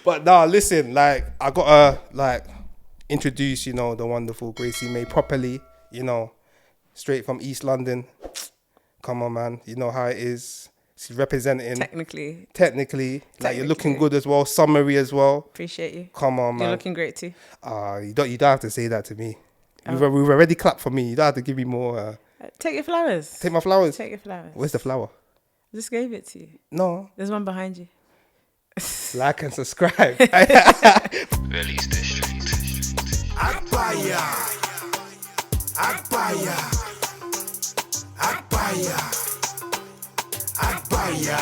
But nah, listen, like I gotta like introduce, the wonderful Gracey Mae properly, straight from East London. Come on, man, you know how it is. She's representing. Technically, like you're looking good as well. Summary as well. Appreciate you. Come on, man. You're looking great too. You don't have to say that to me. We've already clapped for me. You don't have to give me more. Take your flowers. Take my flowers. Take your flowers. Where's the flower? I just gave it to you. No. There's one behind you. Like and subscribe. Release the street. Agbaya. Agbaya. Agbaya. Agbaya.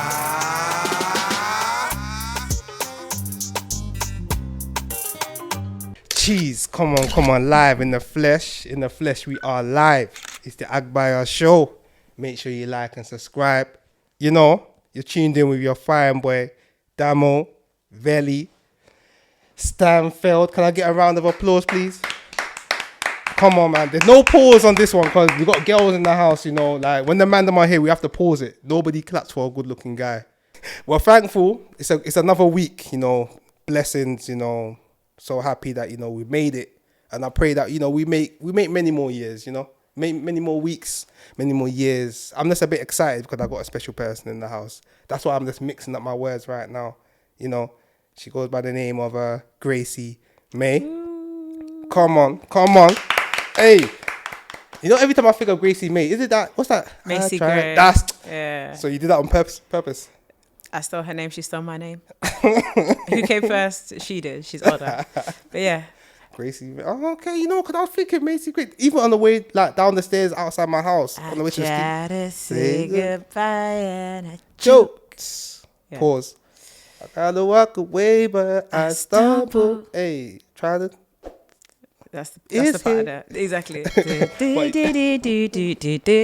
Cheese, come on, live in the flesh. In the flesh, we are live. It's the Agbaya Show. Make sure you like and subscribe. You're tuned in with your fine boy, Damo, Veli, Stanfield. Can I get a round of applause, please? Come on, man. There's no pause on this one because we got girls in the house, like when the man them are here, we have to pause it. Nobody claps for a good-looking guy. We're thankful. It's another week, blessings, so happy that, we made it. And I pray that, we make many more years, many more weeks, many more years. I'm just a bit excited because I got a special person in the house. That's why I'm just mixing up my words right now. She goes by the name of Gracey Mae. Come on. Hey, every time I think of Gracey Mae, is it that? What's that? Macy Gray. Gray. Yeah. So you did that on purpose? I stole her name. She stole my name. Who came first? She did. She's older. But yeah. Gracey Mae. Oh, okay. Because I was thinking Macy Gray. Even on the way, like down the stairs outside my house, on the way to the I tried to say goodbye and I joked. Yeah. Pause. I gotta walk away, but I stumble. Hey, try to. That's the part of that. Exactly.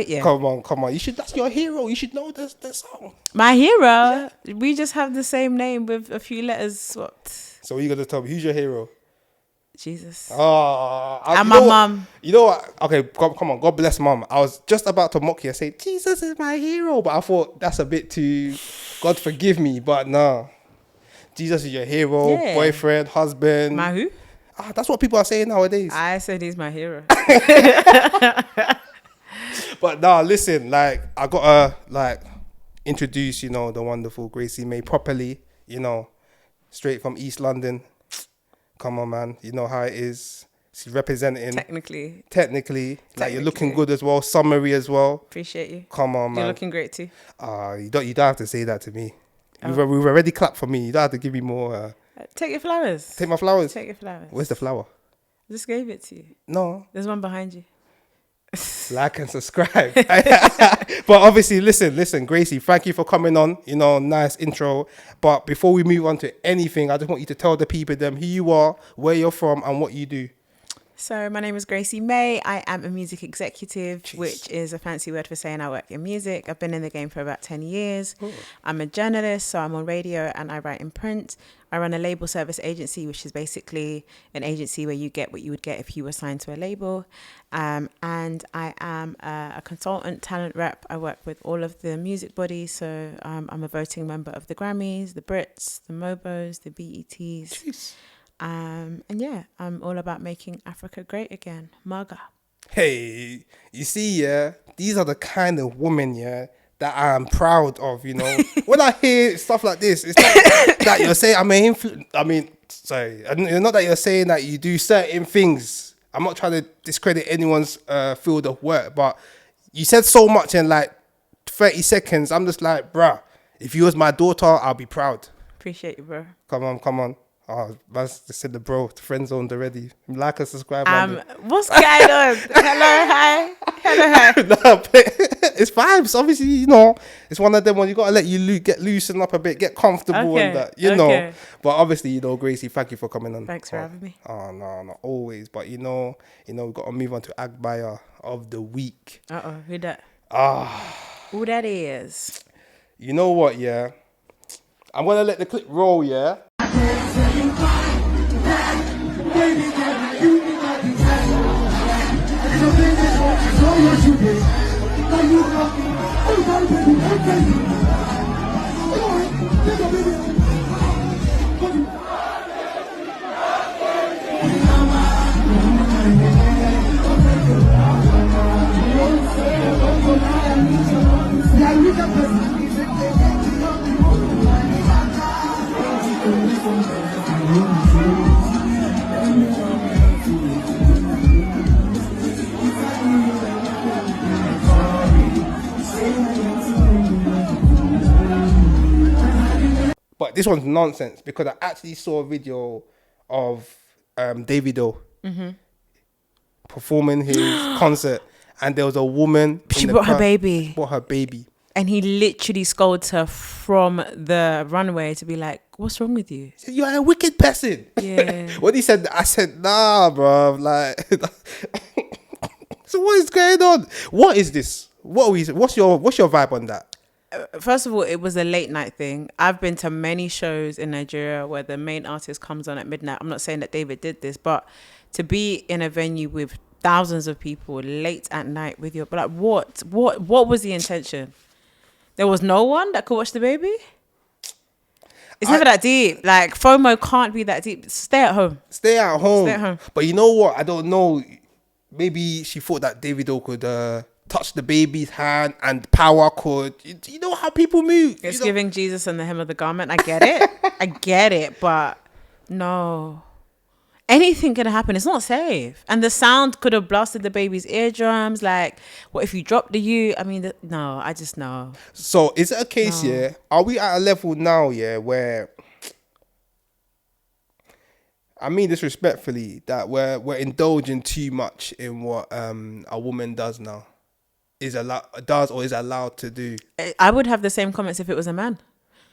Yeah. Come on. That's your hero. You should know the song. My hero. Yeah. We just have the same name with a few letters swapped. So what you gonna tell me? Who's your hero? Jesus. And my mum. You know what? Okay, come on. God bless mum. I was just about to mock you and say, Jesus is my hero. But I thought that's a bit too, God forgive me. But no. Jesus is your hero, boyfriend, husband. My who? That's what people are saying nowadays. I said he's my hero. But nah, listen, like I gotta like introduce, the wonderful Gracey Mae properly, straight from East London. Come on, man, you know how it is. She's representing. Technically, like you're looking good as well. Summary as well. Appreciate you. Come on, man. You're looking great too. You don't have to say that to me. We've already clapped for me. You don't have to give me more. Take your flowers. Take my flowers. Take your flowers. Where's the flower? I just gave it to you. No. There's one behind you. Like and subscribe. But obviously, listen, Gracey, thank you for coming on. Nice intro. But before we move on to anything, I just want you to tell the people who you are, where you're from, and what you do. So my name is Gracey Mae. I am a music executive, which is a fancy word for saying I work in music. I've been in the game for about 10 years. Ooh. I'm a journalist, so I'm on radio and I write in print. I run a label service agency, which is basically an agency where you get what you would get if you were signed to a label. And I am a consultant, talent rep. I work with all of the music bodies. So I'm a voting member of the Grammys, the Brits, the Mobos, the BETs. Jeez. And yeah, I'm all about making Africa great again. Maga. Hey, you see, these are the kind of women, that I'm proud of, When I hear stuff like this, it's not that you're saying, not that you're saying that you do certain things. I'm not trying to discredit anyone's field of work, but you said so much in like 30 seconds. I'm just like, bruh, if you was my daughter, I'll be proud. Appreciate you, bro. Come on. Oh, that's said the friend zoned already. Like and subscribe. What's going on? Hello, hi. No, it's vibes. Obviously, it's one of them when you gotta let you get loosen up a bit, get comfortable and that, know. But obviously, Gracey, thank you for coming on. Thanks for having me. Oh no, not always. But we've got to move on to Agbaya of the week. Who that? Who that is? You know what? I'm gonna let the clip roll. But this one's nonsense because I actually saw a video of Davido performing his concert, and there was a woman. She brought her baby. She brought her baby. And he literally scolds her from the runway to be like, "What's wrong with you? He said, you're a wicked person." Yeah. When he said that, I said, nah, bro. Like, so what is going on? What is this? What's your vibe on that? First of all, it was a late night thing. I've been to many shows in Nigeria where the main artist comes on at midnight. I'm not saying that David did this, but to be in a venue with thousands of people late at night with your, but like, what was the intention? There was no one that could watch the baby? It's never that deep. Like, FOMO can't be that deep. Stay at home. Stay at home. Stay at home. But you know what? I don't know. Maybe she thought that Davido could touch the baby's hand and power could. You know how people move. It's giving Jesus and the hem of the garment. I get it. I get it. But no. Anything could have happened. It's not safe. And the sound could have blasted the baby's eardrums. Like, what if you drop the U? I mean, no, I just know. So is it a case, yeah? Are we at a level now, yeah, where, I mean this respectfully, that we're indulging too much in what a woman does now? Is allowed to do? I would have the same comments if it was a man.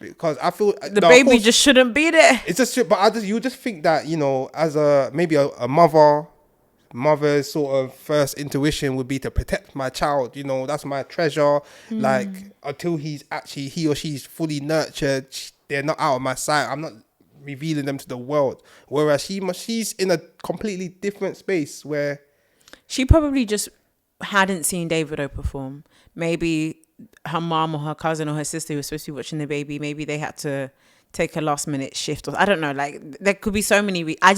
Because I feel the baby just shouldn't be there. It's just, but you just think that, you know, as maybe a mother's sort of first intuition would be to protect my child. You know, that's my treasure. Like, until he or she's fully nurtured, they're not out of my sight. I'm not revealing them to the world. Whereas she's in a completely different space where she probably just hadn't seen Davido perform. Maybe her mom or her cousin or her sister who was supposed to be watching the baby, maybe they had to take a last minute shift, or I don't know. Like, there could be so many. I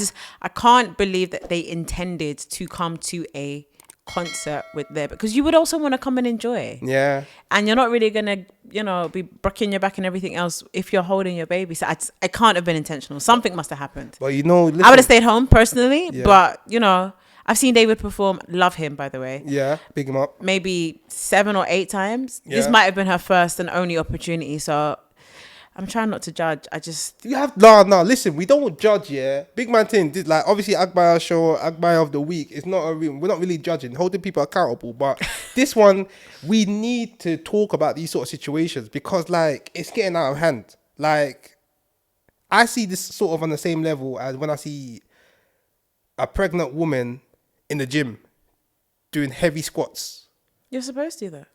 can't believe that they intended to come to a concert with their, because you would also want to come and enjoy. Yeah. And you're not really gonna, you know, be breaking your back and everything else if you're holding your baby. So I can't have been intentional. Something must have happened. But you know, listen, I would have stayed home personally, yeah. But you know, I've seen David perform. Love him, by the way. Yeah, big him up. Maybe 7 or 8 times. Yeah. This might have been her first and only opportunity. So I'm trying not to judge. You have no. Listen, we don't judge. Yeah, big man thing did, like, obviously Agbaya Show, Agbaya of the week. It's not we're not really judging, holding people accountable. But this one, we need to talk about these sort of situations because, like, it's getting out of hand. Like, I see this sort of on the same level as when I see a pregnant woman in the gym doing heavy squats. You're supposed to, though.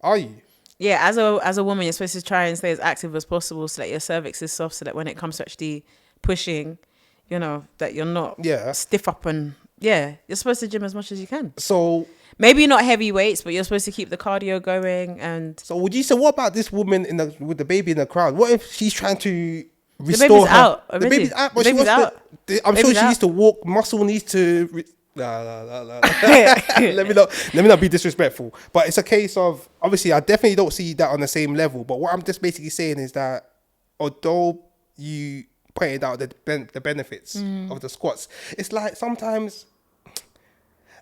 Are you? Yeah, as a woman, you're supposed to try and stay as active as possible so that your cervix is soft, so that when it comes to actually pushing, you know, that you're not stiff up and, you're supposed to gym as much as you can. So maybe not heavy weights, but you're supposed to keep the cardio going. And so would you say, what about this woman with the baby in the crowd? What if she's trying to restore the baby's her? out already. The baby's out, but the baby's out. I'm sure she needs to walk. Muscle needs to. Let me not be disrespectful, but it's a case of, obviously I definitely don't see that on the same level, but what I'm just basically saying is that although you pointed out the benefits of the squats, it's like sometimes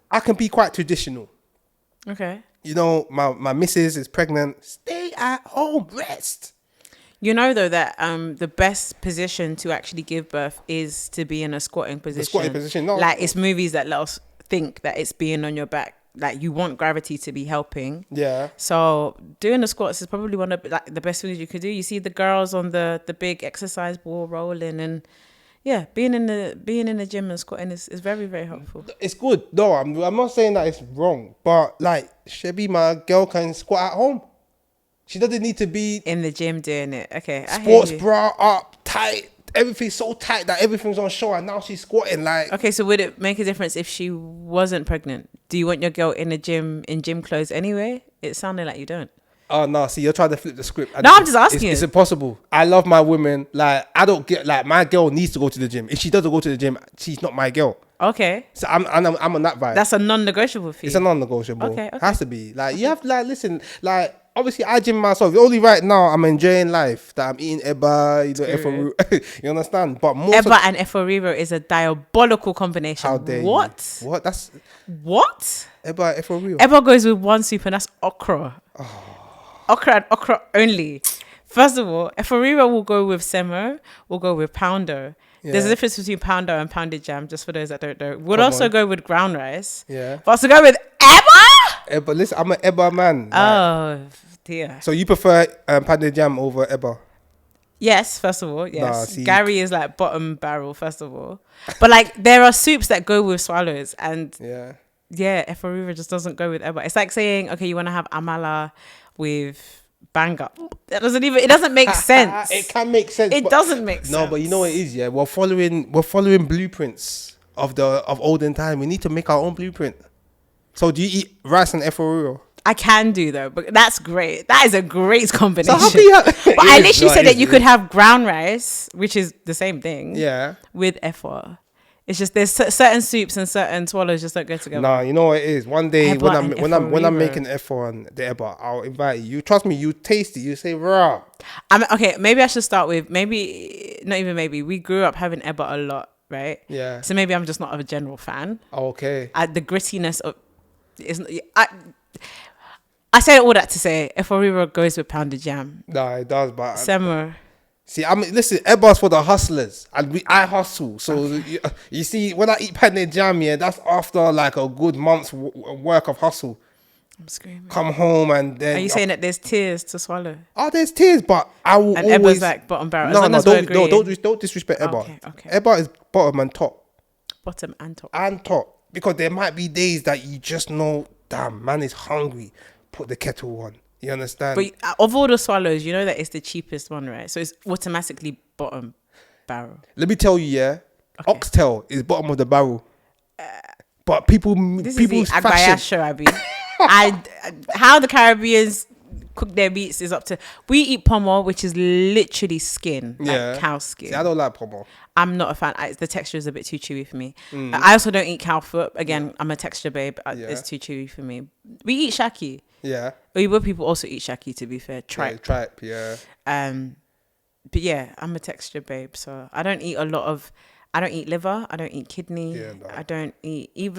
I can be quite traditional. Okay. You know, my missus is pregnant. Stay at home, rest. You know, though, that the best position to actually give birth is to be in a squatting position. The squatting position, no. Like, it's movies that let us think that it's being on your back. Like, you want gravity to be helping. Yeah. So doing the squats is probably one of the best things you could do. You see the girls on the big exercise ball rolling, and being in the gym and squatting is very, very helpful. It's good. No, I'm not saying that it's wrong, but like, Shebi, my girl can squat at home. She doesn't need to be in the gym doing it. Okay, sports bra up, tight, everything's so tight that everything's on show, and now she's squatting like. Okay, so would it make a difference if she wasn't pregnant? Do you want your girl in the gym in gym clothes anyway? It sounded like you don't. Oh no! See, you're trying to flip the script. No, I'm just asking. It's impossible. I love my women. Like, I don't get, like, my girl needs to go to the gym. If she doesn't go to the gym, she's not my girl. Okay. So I'm on that vibe. That's a non-negotiable for you. It's a non-negotiable. Okay. Has to be. Like, you have, like, listen, like, obviously I gym myself. Only right now I'm enjoying life that I'm eating eba, you understand? But more Eba and Eforiro is a diabolical combination. how dare What? you? What? That's What? eba efo. Eba goes with one soup and that's okra. Okra and okra only. First of all, Eforiro will go with semo, will go with poundo. There's a difference between poundo and pounded jam, just for those that don't know. We'll also go with ground rice. Yeah. But also go with eba? Eba, listen, I'm an eba man. Oh, dear. So you prefer pounded jam over eba? Yes, first of all, yes. Nah, see. Gary is like bottom barrel, first of all. But like, there are soups that go with swallows. And yeah, Eforiro just doesn't go with eba. It's like saying, okay, you want to have amala with banga. It doesn't make sense. It can make sense. It doesn't make sense. No, but you know what it is, yeah? We're following blueprints of olden time. We need to make our own blueprint. So do you eat rice and efo? I can do though, but that's great. That is a great combination. So how can you but I literally said that you could have ground rice, which is the same thing. Yeah. With efo. It's just there's certain soups and certain swallows just don't go together. Nah, you know what it is. One day Eba when I'm making efo and the eba, I'll invite you. You trust me. You taste it. You say rah. Okay, maybe I should start with we grew up having eba a lot, right? Yeah. So maybe I'm just not a general fan. Okay. The grittiness of I said all that to say Eforiro goes with pounded jam. Nah, it does, but Summer. see, I mean, listen, eba's for the hustlers, and I hustle. So you see, when I eat pounded jam, yeah, that's after like a good month's work of hustle. I'm screaming. Come home and then. Are you saying that there's tears to swallow? Oh, there's tears, but I will and always. Eba's like bottom barrel. Don't disrespect Eba. Okay. Eba is bottom and top. Bottom and top. And top, because there might be days that you just know, damn, man is hungry. Put the kettle on. You understand? But of all the swallows, you know that it's the cheapest one, right? So it's automatically bottom barrel. Let me tell you, yeah, oxtail is bottom of the barrel. But people's is the Agbaya fashion. Show, Abby. How the Caribbeans cook their meats is up to. We eat pomo, which is literally skin, like cow skin. See, I don't like pomo. I'm not a fan. The texture is a bit too chewy for me. I also don't eat cow foot. Again, I'm a texture babe. It's too chewy for me. We eat shaki. Yeah. Oyibo people also eat shaki, to be fair. Tripe, yeah. But yeah, I'm a texture babe. So I don't eat I don't eat liver. I don't eat kidney. Yeah, no. I don't eat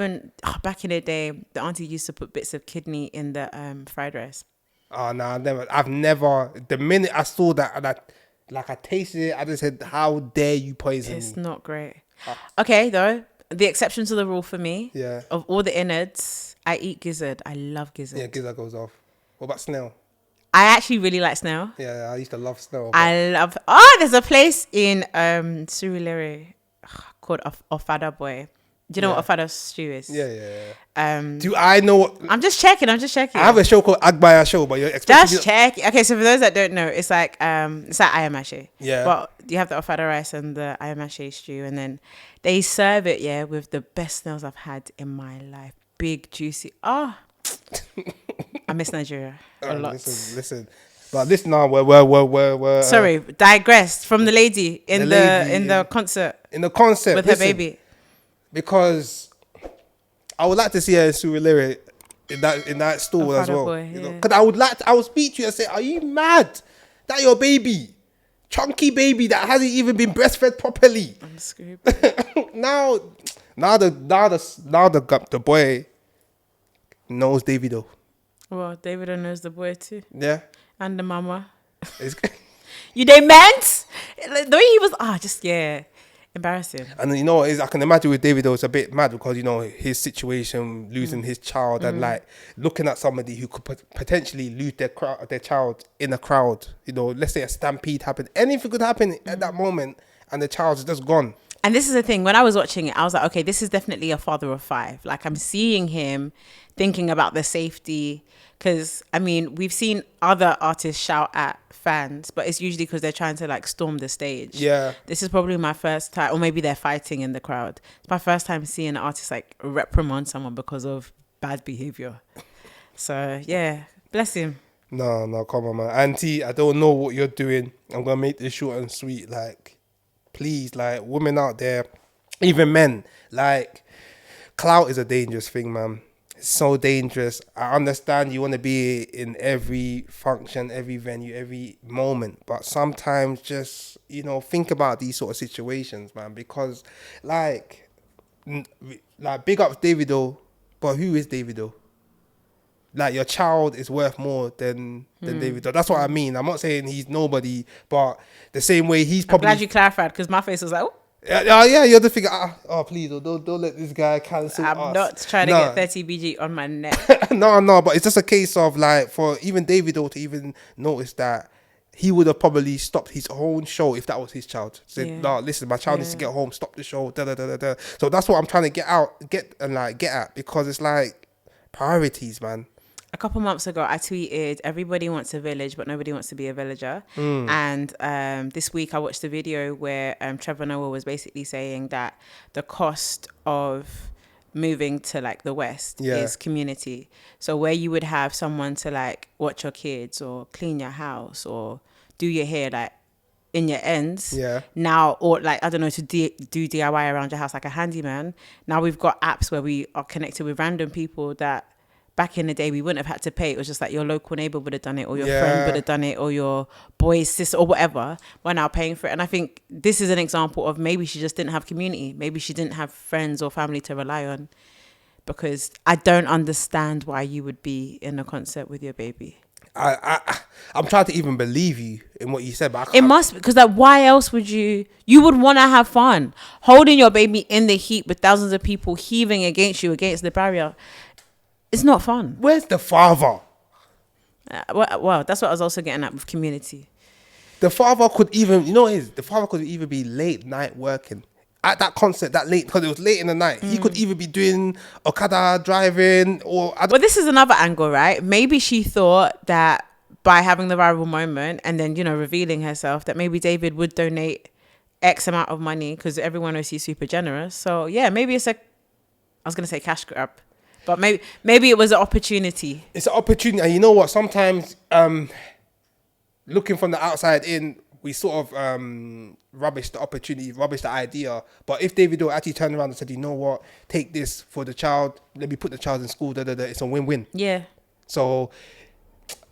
back in the day, the auntie used to put bits of kidney in the fried rice. Oh no, I've never. The minute I saw that and I tasted it, I just said, "How dare you poison me?" It's not great. Okay, though, the exception to the rule for me. Yeah. Of all the innards, I eat gizzard. I love gizzard. Yeah, gizzard goes off. What about snail? I actually really like snail. Yeah, I used to love snail. There's a place in Surulere called Ofada Boy. Do you know what Ofada stew is? Yeah. Do I know what? I'm just checking. I have a show called Agbaya Show, but you're expecting Just check. Okay, so for those that don't know, it's like ayamashe. Yeah. But you have the ofada rice and the ayamashe stew, and then they serve it with the best snails I've had in my life. Big, juicy. I miss Nigeria a lot. Listen. But this now, we're sorry, digressed from the lady in the concert. In the concert with her baby. Because I would like to see her in Surulere in that stall as well. Boy, you know, because I would speak to you and say, "Are you mad? That your baby, chunky baby that hasn't even been breastfed properly." I'm screwed. now the boy knows Davido. Well, Davido knows the boy too. Yeah. And the mama. They meant the way he was. Embarrassing. And you know what it is, I can imagine with Davido it's a bit mad because you know his situation, losing his child, and like looking at somebody who could potentially lose their child in a crowd. You know, let's say a stampede happened, anything could happen at that moment, and the child's just gone. And this is the thing, when I was watching it, I was like, okay, this is definitely a father of five. Like, I'm seeing him thinking about the safety. Because, I mean, we've seen other artists shout at fans, but it's usually because they're trying to, like, storm the stage. Yeah. This is probably my first time, or maybe they're fighting in the crowd. It's my first time seeing an artist, like, reprimand someone because of bad behavior. So, yeah, bless him. No, come on, man. Auntie, I don't know what you're doing. I'm going to make this short and sweet. Like, please, like, women out there, even men, like, clout is a dangerous thing, man. It's so dangerous. I understand you want to be in every function, every venue, every moment, but sometimes just, think about these sort of situations, man, because like big up Davido, but who is Davido? Like, your child is worth more than Davido. That's what I mean. I'm not saying he's nobody, but the same way he's probably... I'm glad you clarified, because my face was like, oh. Yeah, you're the figure. Please, don't let this guy cancel us. I'm not trying to get 30 BG on my neck. No, but it's just a case of like, for even Davido to even notice that he would have probably stopped his own show if that was his child. Said, no, listen, my child needs to get home, stop the show, da da da da da. So that's what I'm trying to get at, because it's like priorities, man. A couple months ago, I tweeted, everybody wants a village, but nobody wants to be a villager. And this week, I watched a video where Trevor Noah was basically saying that the cost of moving to like the West is community. So where you would have someone to like watch your kids or clean your house or do your hair like in your ends now, or like, I don't know, to do DIY around your house like a handyman. Now we've got apps where we are connected with random people that back in the day we wouldn't have had to pay. It was just like your local neighbor would have done it, or your friend would have done it, or your boy's sister or whatever. We're now paying for it. And I think this is an example of maybe she just didn't have community. Maybe she didn't have friends or family to rely on, because I don't understand why you would be in a concert with your baby. I'm trying to even believe you in what you said, but it must, because like, why else would you would want to have fun holding your baby in the heat with thousands of people heaving against you, against the barrier. It's not fun. Where's the father? Well, that's what I was also getting at with community. The father could even, the father could even be late night working at that concert that late, because it was late in the night. He could either be doing Okada, driving, or... But this is another angle, right? Maybe she thought that by having the viral moment and then, revealing herself, that maybe David would donate X amount of money, because everyone knows he's super generous. So, yeah, maybe it's I was going to say cash grab. But maybe it was an opportunity. It's an opportunity. And you know what? Sometimes looking from the outside in, we sort of rubbish the opportunity, rubbish the idea. But if Davido actually turned around and said, you know what, take this for the child, let me put the child in school, it's a win-win. Yeah. So,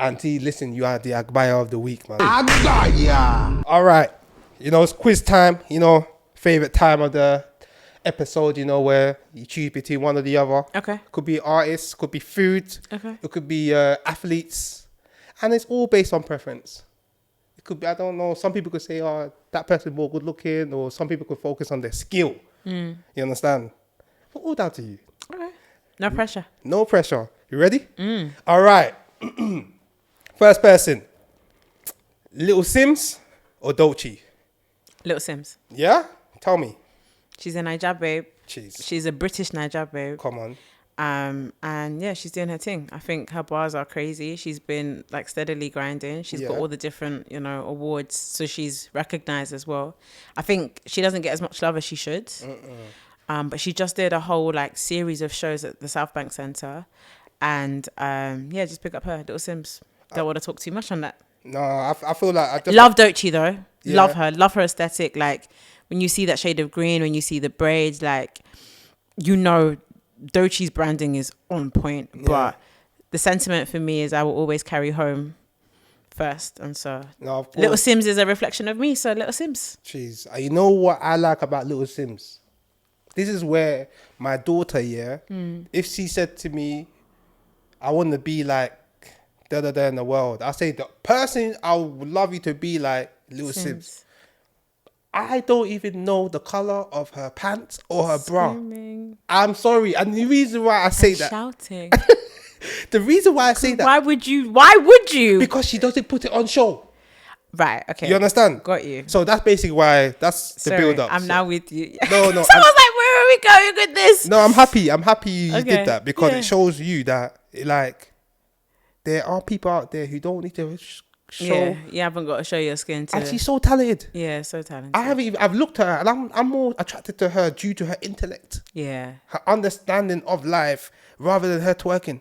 Auntie, listen, you are the Agbaya of the week, man. Agbaya! All right. It's quiz time, favorite time of the episode, where you choose between one or the other. Okay. Could be artists, could be food. Okay. It could be athletes. And it's all based on preference. It could be, I don't know, some people could say, that person's more good looking, or some people could focus on their skill. You understand? But all down to you. Okay. No pressure. No pressure. You ready? All right. First person. Little Sims or Dolce? Little Sims. Yeah? Tell me. She's a Naija babe. Jeez. She's a British Naija babe. Come on. And yeah, she's doing her thing. I think her bars are crazy. She's been like steadily grinding. She's got all the different, awards. So she's recognized as well. I think she doesn't get as much love as she should. But she just did a whole like series of shows at the South Bank Centre. And just pick up her, Little Sims. Don't want to talk too much on that. No, I feel like I just... Love Doechii though. Yeah. Love her aesthetic. Like when you see that shade of green, when you see the braids, like, Doechii's branding is on point. Yeah. But the sentiment for me is I will always carry home first. And so Little Sims is a reflection of me. So Little Sims. Jeez. You know what I like about Little Sims? This is where my daughter, if she said to me, I want to be like da-da-da in the world, I'll say the person I would love you to be like Little Sims. I don't even know the color of her pants or her bra. I'm sorry. And the reason why I say that... Shouting. The reason why I say that... Why would you? Because she doesn't put it on show. Right, okay. You understand? Got you. So that's basically why, that's the build-up. I'm now with you. No. Someone's like, where are we going with this? No, I'm happy you did that, because it shows you that, like, there are people out there who don't need to show. Yeah, you haven't got to show your skin to... And she's so talented. Yeah, so talented. I've looked at her, and I'm more attracted to her due to her intellect. Yeah. Her understanding of life, rather than her twerking.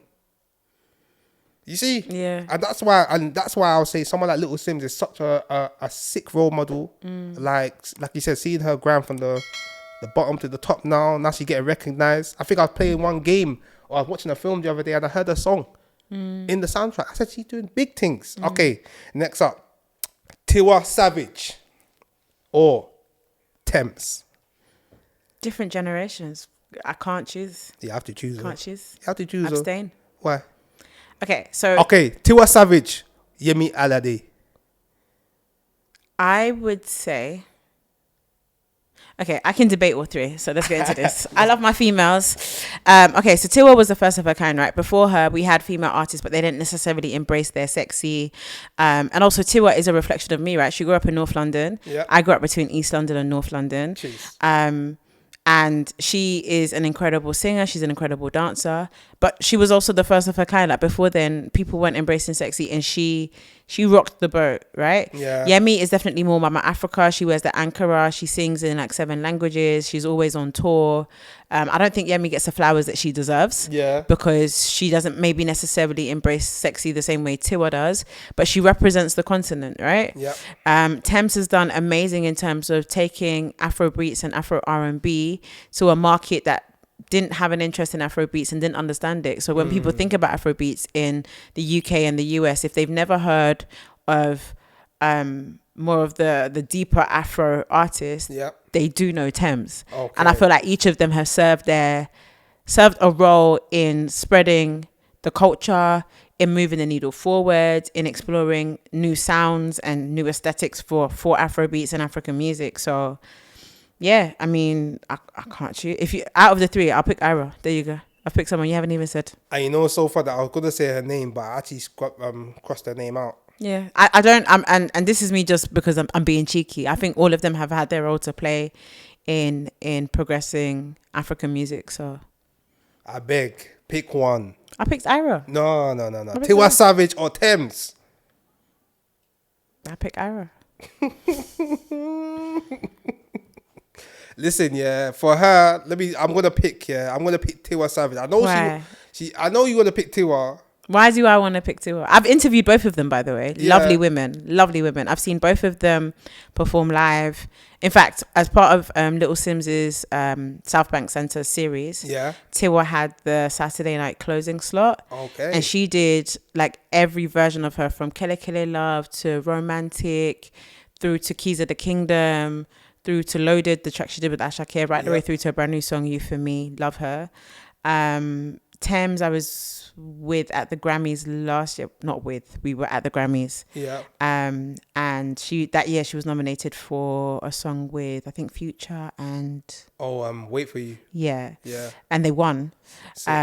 You see? Yeah. And that's why I'll say someone like Little Sims is such a sick role model. Like you said, seeing her grind from the bottom to the top now she's getting recognized. I think I was playing one game Or I was watching a film the other day and I heard a song in the soundtrack. I said, she's doing big things. Okay, next up. Tiwa Savage or Thames. Different generations. I can't choose. You have to choose. Can't choose. You have to choose. Abstain. Why? Okay, so Okay, Tiwa Savage, Yemi Alade. I would say, okay, I can debate all three. So let's get into this. I love my females. Okay, so Tiwa was the first of her kind, right? Before her, we had female artists, but they didn't necessarily embrace their sexy. And also Tiwa is a reflection of me, right? She grew up in North London. Yeah. I grew up between East London and North London. Jeez. And she is an incredible singer. She's an incredible dancer. But she was also the first of her kind. Like before then, people weren't embracing sexy, and she rocked the boat, right? Yeah. Yemi is definitely more Mama Africa. She wears the Ankara. She sings in like 7 languages. She's always on tour. I don't think Yemi gets the flowers that she deserves. Yeah. Because she doesn't maybe necessarily embrace sexy the same way Tiwa does. But she represents the continent, right? Yeah. Thames has done amazing in terms of taking Afrobeats and Afro R&B to a market that didn't have an interest in Afrobeats and didn't understand it. So when people think about Afrobeats in the UK and the US, if they've never heard of more of the deeper Afro artists, Yeah. they do know Thames. Okay. And I feel like each of them have served a role in spreading the culture, in moving the needle forward, in exploring new sounds and new aesthetics for Afrobeats and African music. So yeah, I mean, I can't choose. If you out of the three, I'll pick Ira. There you go. I've picked someone you haven't even said. And you know, so far that I was gonna say her name, but I actually crossed her name out. Yeah, I don't. And this is me just because I'm being cheeky. I think all of them have had their role to play in progressing African music. So I beg, pick one. I picked Ira. No. picked Tiwa her. Savage or Thames. I picked Ira. Listen, yeah, for her, I'm gonna pick Tiwa Savage. I know Why? I know you're gonna pick Tiwa. Why do I want to pick Tiwa? I've interviewed both of them, by the way. Yeah. Lovely women. I've seen both of them perform live. In fact, as part of Little Sims's South Bank Centre series, Yeah. Tiwa had the Saturday night closing slot. Okay. And she did like every version of her, from Kele Kele Love to Romantic, through to Keys of the Kingdom, through to Loaded, the track she did with Ashake, right the way through to a brand new song, You For Me. Love her. Thames, I was with at the Grammys last year. We were at the Grammys. Yeah. And that year she was nominated for a song with, I think, Future and Wait For You. yeah. Yeah. And they won. Sick.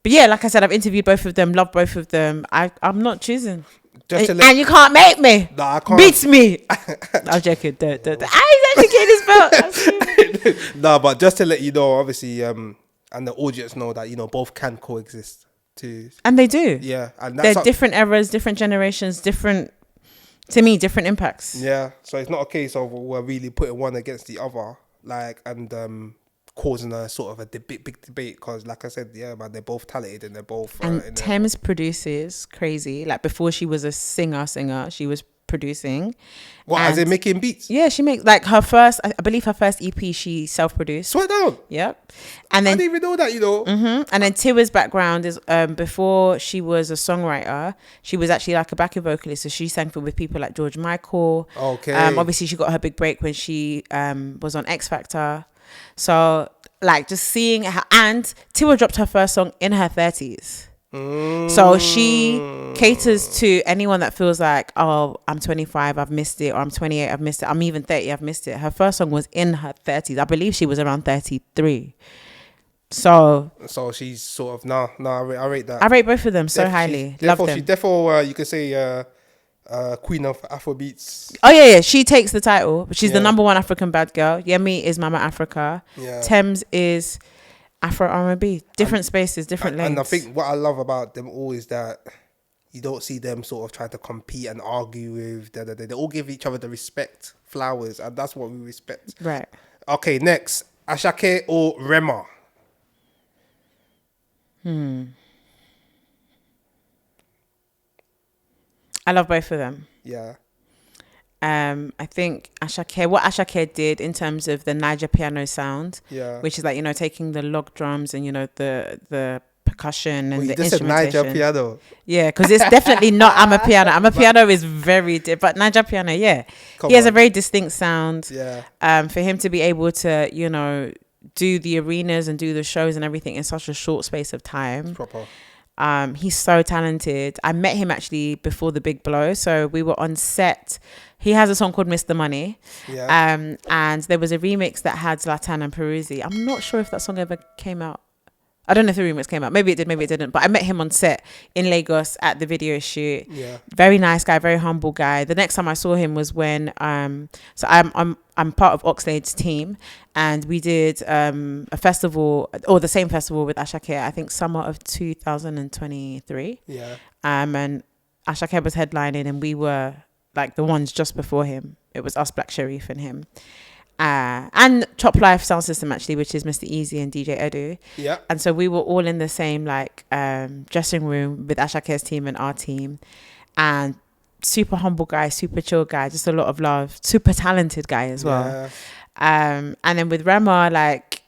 But yeah, like I said, I've interviewed both of them, love both of them. I'm not choosing. And You can't make me. Nah, I can't. Beats me. I'm joking. He's actually getting his belt. No, but just to let you know, obviously, and the audience know that, you know, both can coexist too. And they do. Yeah. And They're that's different eras, different generations, different impacts. Yeah. So it's not a case of we're really putting one against the other, like, and causing a sort of a big debate, because like I said, yeah, man, they're both talented and they're both And Thames produces crazy. Like before she was a singer, she was producing. What, as in making beats? Yeah, she makes like her first, I believe her first EP she self-produced. Swear down. Yep. And I then didn't even know that, you know. And then Tiwa's background is before she was a songwriter, she was actually like a backing vocalist. So she sang with people like George Michael. Okay. Obviously she got her big break when she was on X Factor. So like just seeing her, and Tiwa dropped her first song in her 30s. So she caters to anyone that feels like, oh, I'm 25, I've missed it, or I'm 28, I've missed it, I'm even 30, I've missed it. Her first song was in her 30s. I believe she was around 33. So she's sort of I rate that. I rate both of them so highly. Love them. She's therefore you could say queen of Afrobeats. Oh yeah, she takes the title. She's the number one African bad girl. Yemi is Mama Africa. Yeah. Thames is Afro R&B. Different spaces, different lanes. And I think what I love about them all is that you don't see them sort of trying to compete and argue with. They all give each other the respect, flowers, and that's what we respect. Right. Okay, next, Ashake or Rema. I love both of them. Yeah. I think what Ashake did in terms of the Niger piano sound, which is like, you know, taking the log drums and, you know, the percussion and the instrumentation. Niger piano. Yeah, because it's definitely not Amapiano. Amapiano is very different, but Niger piano, yeah. He has a very distinct sound. Yeah. For him to be able to, you know, do the arenas and do the shows and everything in such a short space of time. Proper. He's so talented. I met him actually before The Big Blow. So we were on set. He has a song called Mr. Money. Yeah. And there was a remix that had Zlatan and Peruzzi. I'm not sure if that song ever came out. I don't know if the remix came out. Maybe it did, maybe it didn't. But I met him on set in Lagos at the video shoot. Yeah. Very nice guy, very humble guy. The next time I saw him was when so I'm part of Oxlade's team, and we did a festival, or the same festival with Ashake, I think summer of 2023. Yeah. And Ashake was headlining, and we were like the ones just before him. It was us, Black Sharif, and him. And Chop Life Sound System, actually, which is Mr. Easy and DJ Edu. Yeah. And so we were all in the same like dressing room with Ashake's team and our team. And super humble guy, super chill guy, just a lot of love. Super talented guy as well. Yeah. And then with Rema, like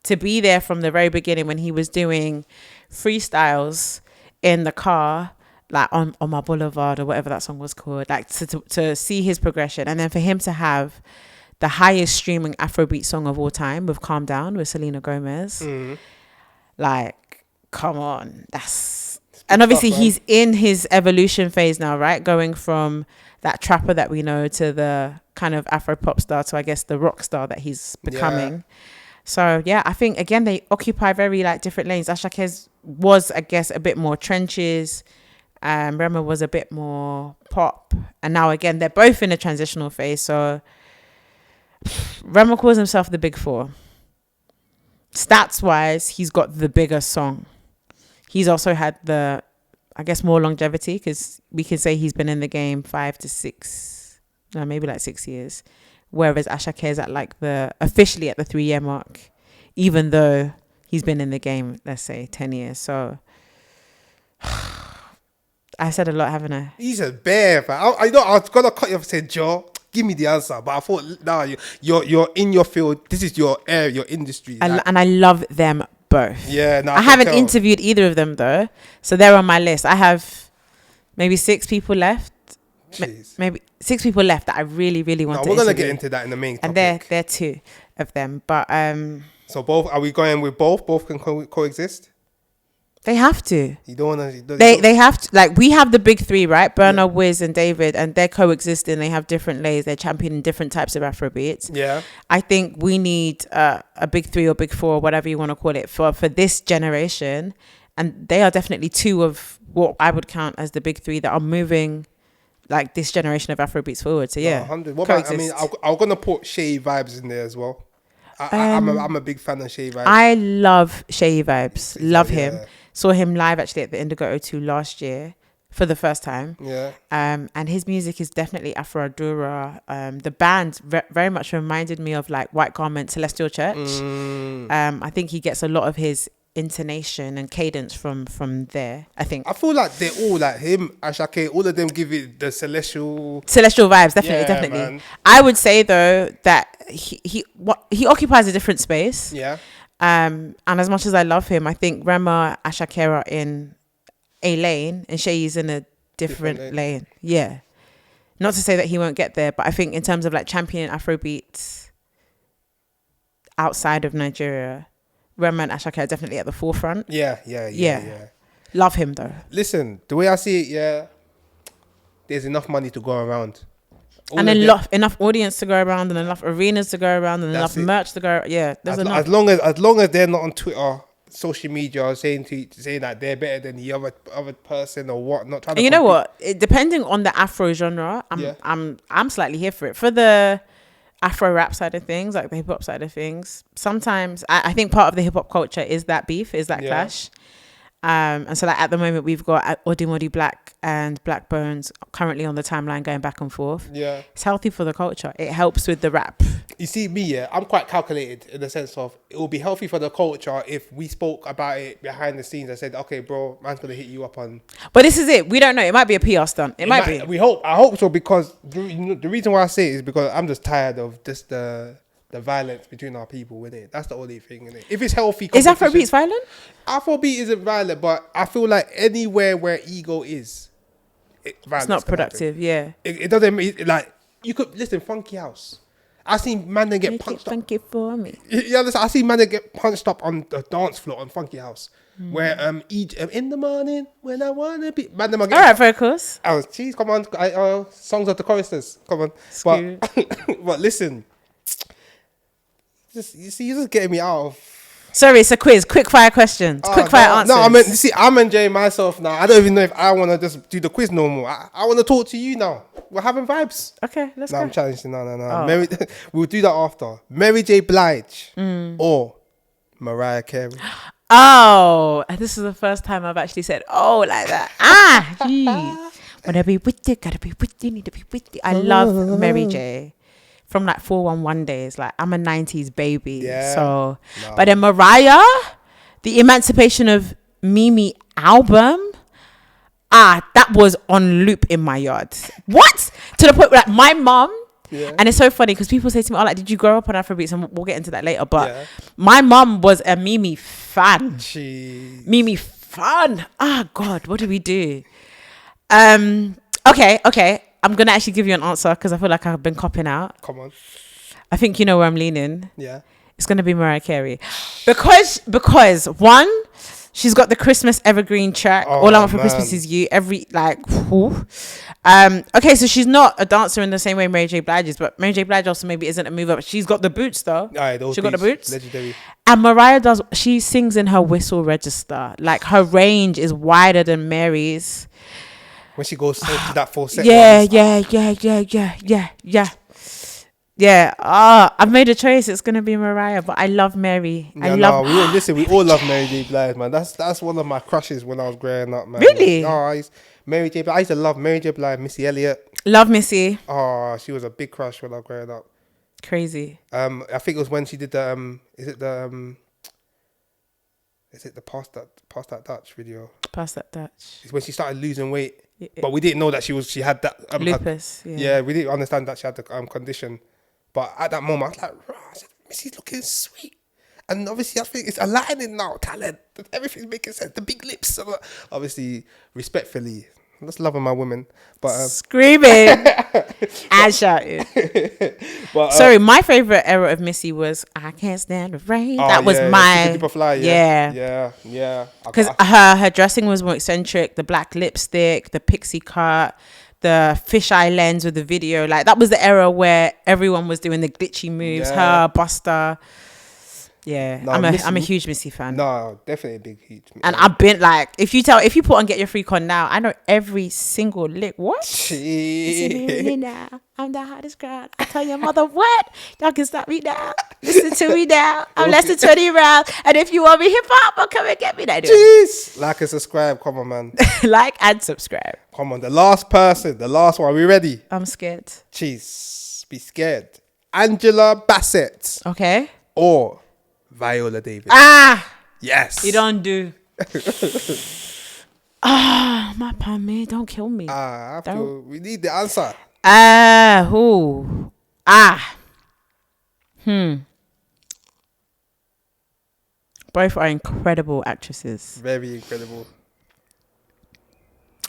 to be there from the very beginning when he was doing freestyles in the car, like on my boulevard or whatever that song was called, like to see his progression, and then for him to have the highest streaming Afrobeat song of all time with Calm Down with Selena Gomez. Like, come on. And obviously he's in his evolution phase now, right? Going from that trapper that we know to the kind of Afro pop star to, I guess, the rock star that he's becoming. Yeah. So, yeah, I think, again, they occupy very, like, different lanes. Ashake was, I guess, a bit more trenches. Rema was a bit more pop. And now, again, they're both in a transitional phase. So Rema calls himself the Big Four. Stats wise, he's got the bigger song. He's also had the, I guess, more longevity, because we can say he's been in the game 5 to 6, no, maybe like 6 years. Whereas Ashake is at like officially at the 3-year mark, even though he's been in the game, let's say 10 years. So I said a lot, haven't I? He's a bear, man. I know I was gonna cut you off and say, Joe, give me the answer, but I thought, nah, you're in your field. This is your area, your industry. And I love them both. Yeah, no, I haven't interviewed either of them though, so they're on my list. I have maybe 6 people left. Maybe 6 people left that I really, really want to interview. We're gonna get into that in the main topic. And they're 2 of them, but so both, are we going with both? Both can coexist. They have to. You don't want to. They have to. Like, we have the big 3, right? Burna, Wiz, and David, and they're coexisting. They have different lays. They're championing different types of Afrobeats. Yeah. I think we need a big 3 or big 4, whatever you want to call it, for this generation, and they are definitely 2 of what I would count as the big 3 that are moving like this generation of Afrobeats forward. So yeah. 100. What about? I mean, I'm gonna put Shay Vibes in there as well. I'm a big fan of Shay Vibes. I love Shay Vibes. Love him. Saw him live actually at the Indigo 02 last year for the first time. Yeah. And his music is definitely Afro Adura. The band very much reminded me of like White Garment Celestial Church. I think he gets a lot of his intonation and cadence from there. I think. I feel like they're all like him, Ashake. All of them give it the celestial vibes. Definitely. Man. I would say though that he occupies a different space. Yeah. And as much as I love him, I think Rema, Ashake are in a lane and Shay's in a different lane. Yeah. Not to say that he won't get there, but I think in terms of like championing Afrobeats outside of Nigeria, Rema and Ashake are definitely at the forefront. Yeah. Love him though. Listen, the way I see it, there's enough money to go around. And enough audience to go around, and enough arenas to go around, and enough merch to go. Yeah, there's enough. As long as they're not on Twitter, social media, saying that they're better than the other person or what. Not trying. And you know what? Depending on the Afro genre, I'm slightly here for it. For the Afro rap side of things, like the hip hop side of things, sometimes I think part of the hip hop culture is that beef, is that clash. And so like at the moment we've got Odi Modi Black and Black Bones currently on the timeline going back and forth. Yeah. It's healthy for the culture. It helps with the rap. You see me, yeah, I'm quite calculated in the sense of it will be healthy for the culture if we spoke about it behind the scenes and said, okay, bro, man's going to hit you up on... But this is it. We don't know. It might be a PR stunt. It might be. I hope so, because the reason why I say it is because I'm just tired of just the violence between our people, innit? That's the only thing, innit? If it's healthy... Is Afrobeats violent? Afrobeat isn't violent, but I feel like anywhere where ego is... It's not productive, yeah. It doesn't... Like, you could... Listen, Funky House... I seen man that get punched up. Funky for me. Yeah, listen, I seen man that get punched up on the dance floor on Funky House. Where in the morning when I wanna be man them again. All right, focus. Oh, jeez, come on, songs of the choristers, come on. But listen, you're just getting me out of. Sorry, it's a quiz. Quick fire questions. Quick fire answers. No, I'm enjoying myself now. I don't even know if I want to just do the quiz no more. I want to talk to you now. We're having vibes. Okay, let's go. I'm challenging. No. Oh. We'll do that after. Mary J. Blige or Mariah Carey. Oh, this is the first time I've actually said "oh" like that. Geez. Wanna be with you, gotta be with you, need to be with you. I love Mary J. From like 411 days. Like I'm a 90s baby. Yeah. So, but then Mariah, the Emancipation of Mimi album. That was on loop in my yard. What? To the point where like my mom, and it's so funny because people say to me, oh, like, did you grow up on Afrobeats? And we'll get into that later. But my mom was a Mimi fan. Jeez. Mimi fan. God, what do we do? Okay. I'm going to actually give you an answer because I feel like I've been copping out. Come on. I think you know where I'm leaning. Yeah. It's going to be Mariah Carey. Because one, she's got the Christmas evergreen track. All I Want for Christmas Is You. Okay, so she's not a dancer in the same way Mary J. Blige is, but Mary J. Blige also maybe isn't a mover, but she's got the boots though. She got the boots. Legendary. And Mariah she sings in her whistle register. Like her range is wider than Mary's. When she goes to that full set. Yeah. I've made a choice. It's gonna be Mariah, but I love Mary. We all love Mary J. Blige, man. That's one of my crushes when I was growing up, man. Really? Mary J. Blige. I used to love Mary J. Blige, Missy Elliott. Love Missy. Oh, she was a big crush when I was growing up. Crazy. I think it was when she did the Pass That Dutch video? Pass That Dutch. It's when she started losing weight, but we didn't know that she had that lupus. Yeah, we didn't understand that she had the condition. But at that moment, I was like, I said, Missy's looking sweet. And obviously, I think it's aligning now, talent. Everything's making sense. The big lips. Obviously, respectfully, I'm just loving my women. But screaming and shouting. But sorry, my favorite era of Missy was I Can't Stand the Rain. That was my Superfly, yeah. Because her dressing was more eccentric. The black lipstick, the pixie cut, the fisheye lens with the video. Like that was the era where everyone was doing the glitchy moves. Her, Buster. Yeah, no, I'm a huge Missy fan. No, definitely a big huge. And I've been like, if you put on Get Your Freak On now, I know every single lick. What? Listen now, I'm the hottest girl. I tell your mother what? Y'all can stop me now. Listen to me now. I'm less than 20 rounds, and if you want me hip hop, I'll come and get me that. Jeez, like and subscribe. Come on, man. Like and subscribe. Come on, the last one. We ready? I'm scared. Jeez, be scared. Angela Bassett. Okay. Or Viola Davis. Yes. You don't do. My palm, don't kill me. We need the answer. Who? Both are incredible actresses. Very incredible.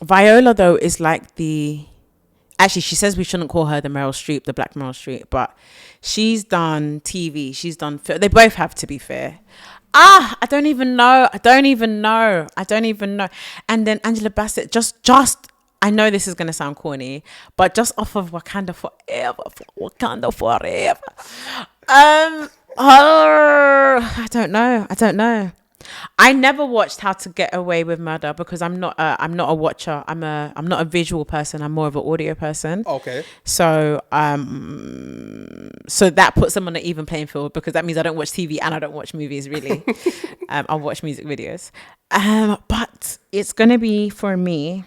Viola, though, is like actually, she says we shouldn't call her the Meryl Streep, the Black Meryl Streep, but she's done TV. She's done film. They both have, to be fair. I don't even know. And then Angela Bassett, just I know this is going to sound corny, but just off of Wakanda Forever. I don't know. I never watched How to Get Away with Murder because I'm not a watcher. I'm not a visual person. I'm more of an audio person. Okay. So that puts them on an even playing field because that means I don't watch TV and I don't watch movies really. I'll watch music videos. But But it's going to be for me.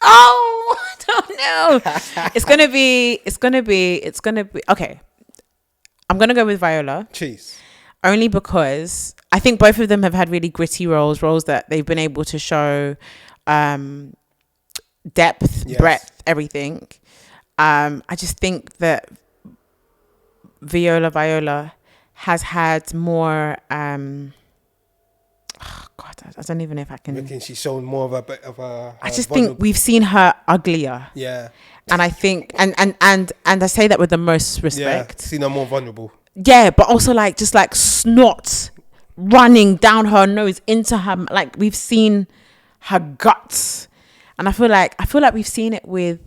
Oh, I don't know. It's going to be. Okay. I'm going to go with Viola. Cheese. Only because I think both of them have had really gritty roles that they've been able to show depth, Yes. breadth, everything. I just think that Viola has had more. Oh God, I don't even know if I can. Reckon she's shown more of a. I just think we've seen her uglier. Yeah. And I think, and I say that with the most respect. Yeah. Seen her more vulnerable. Yeah, but also like just like snot running down her nose into her, like we've seen her guts, and I feel like we've seen it we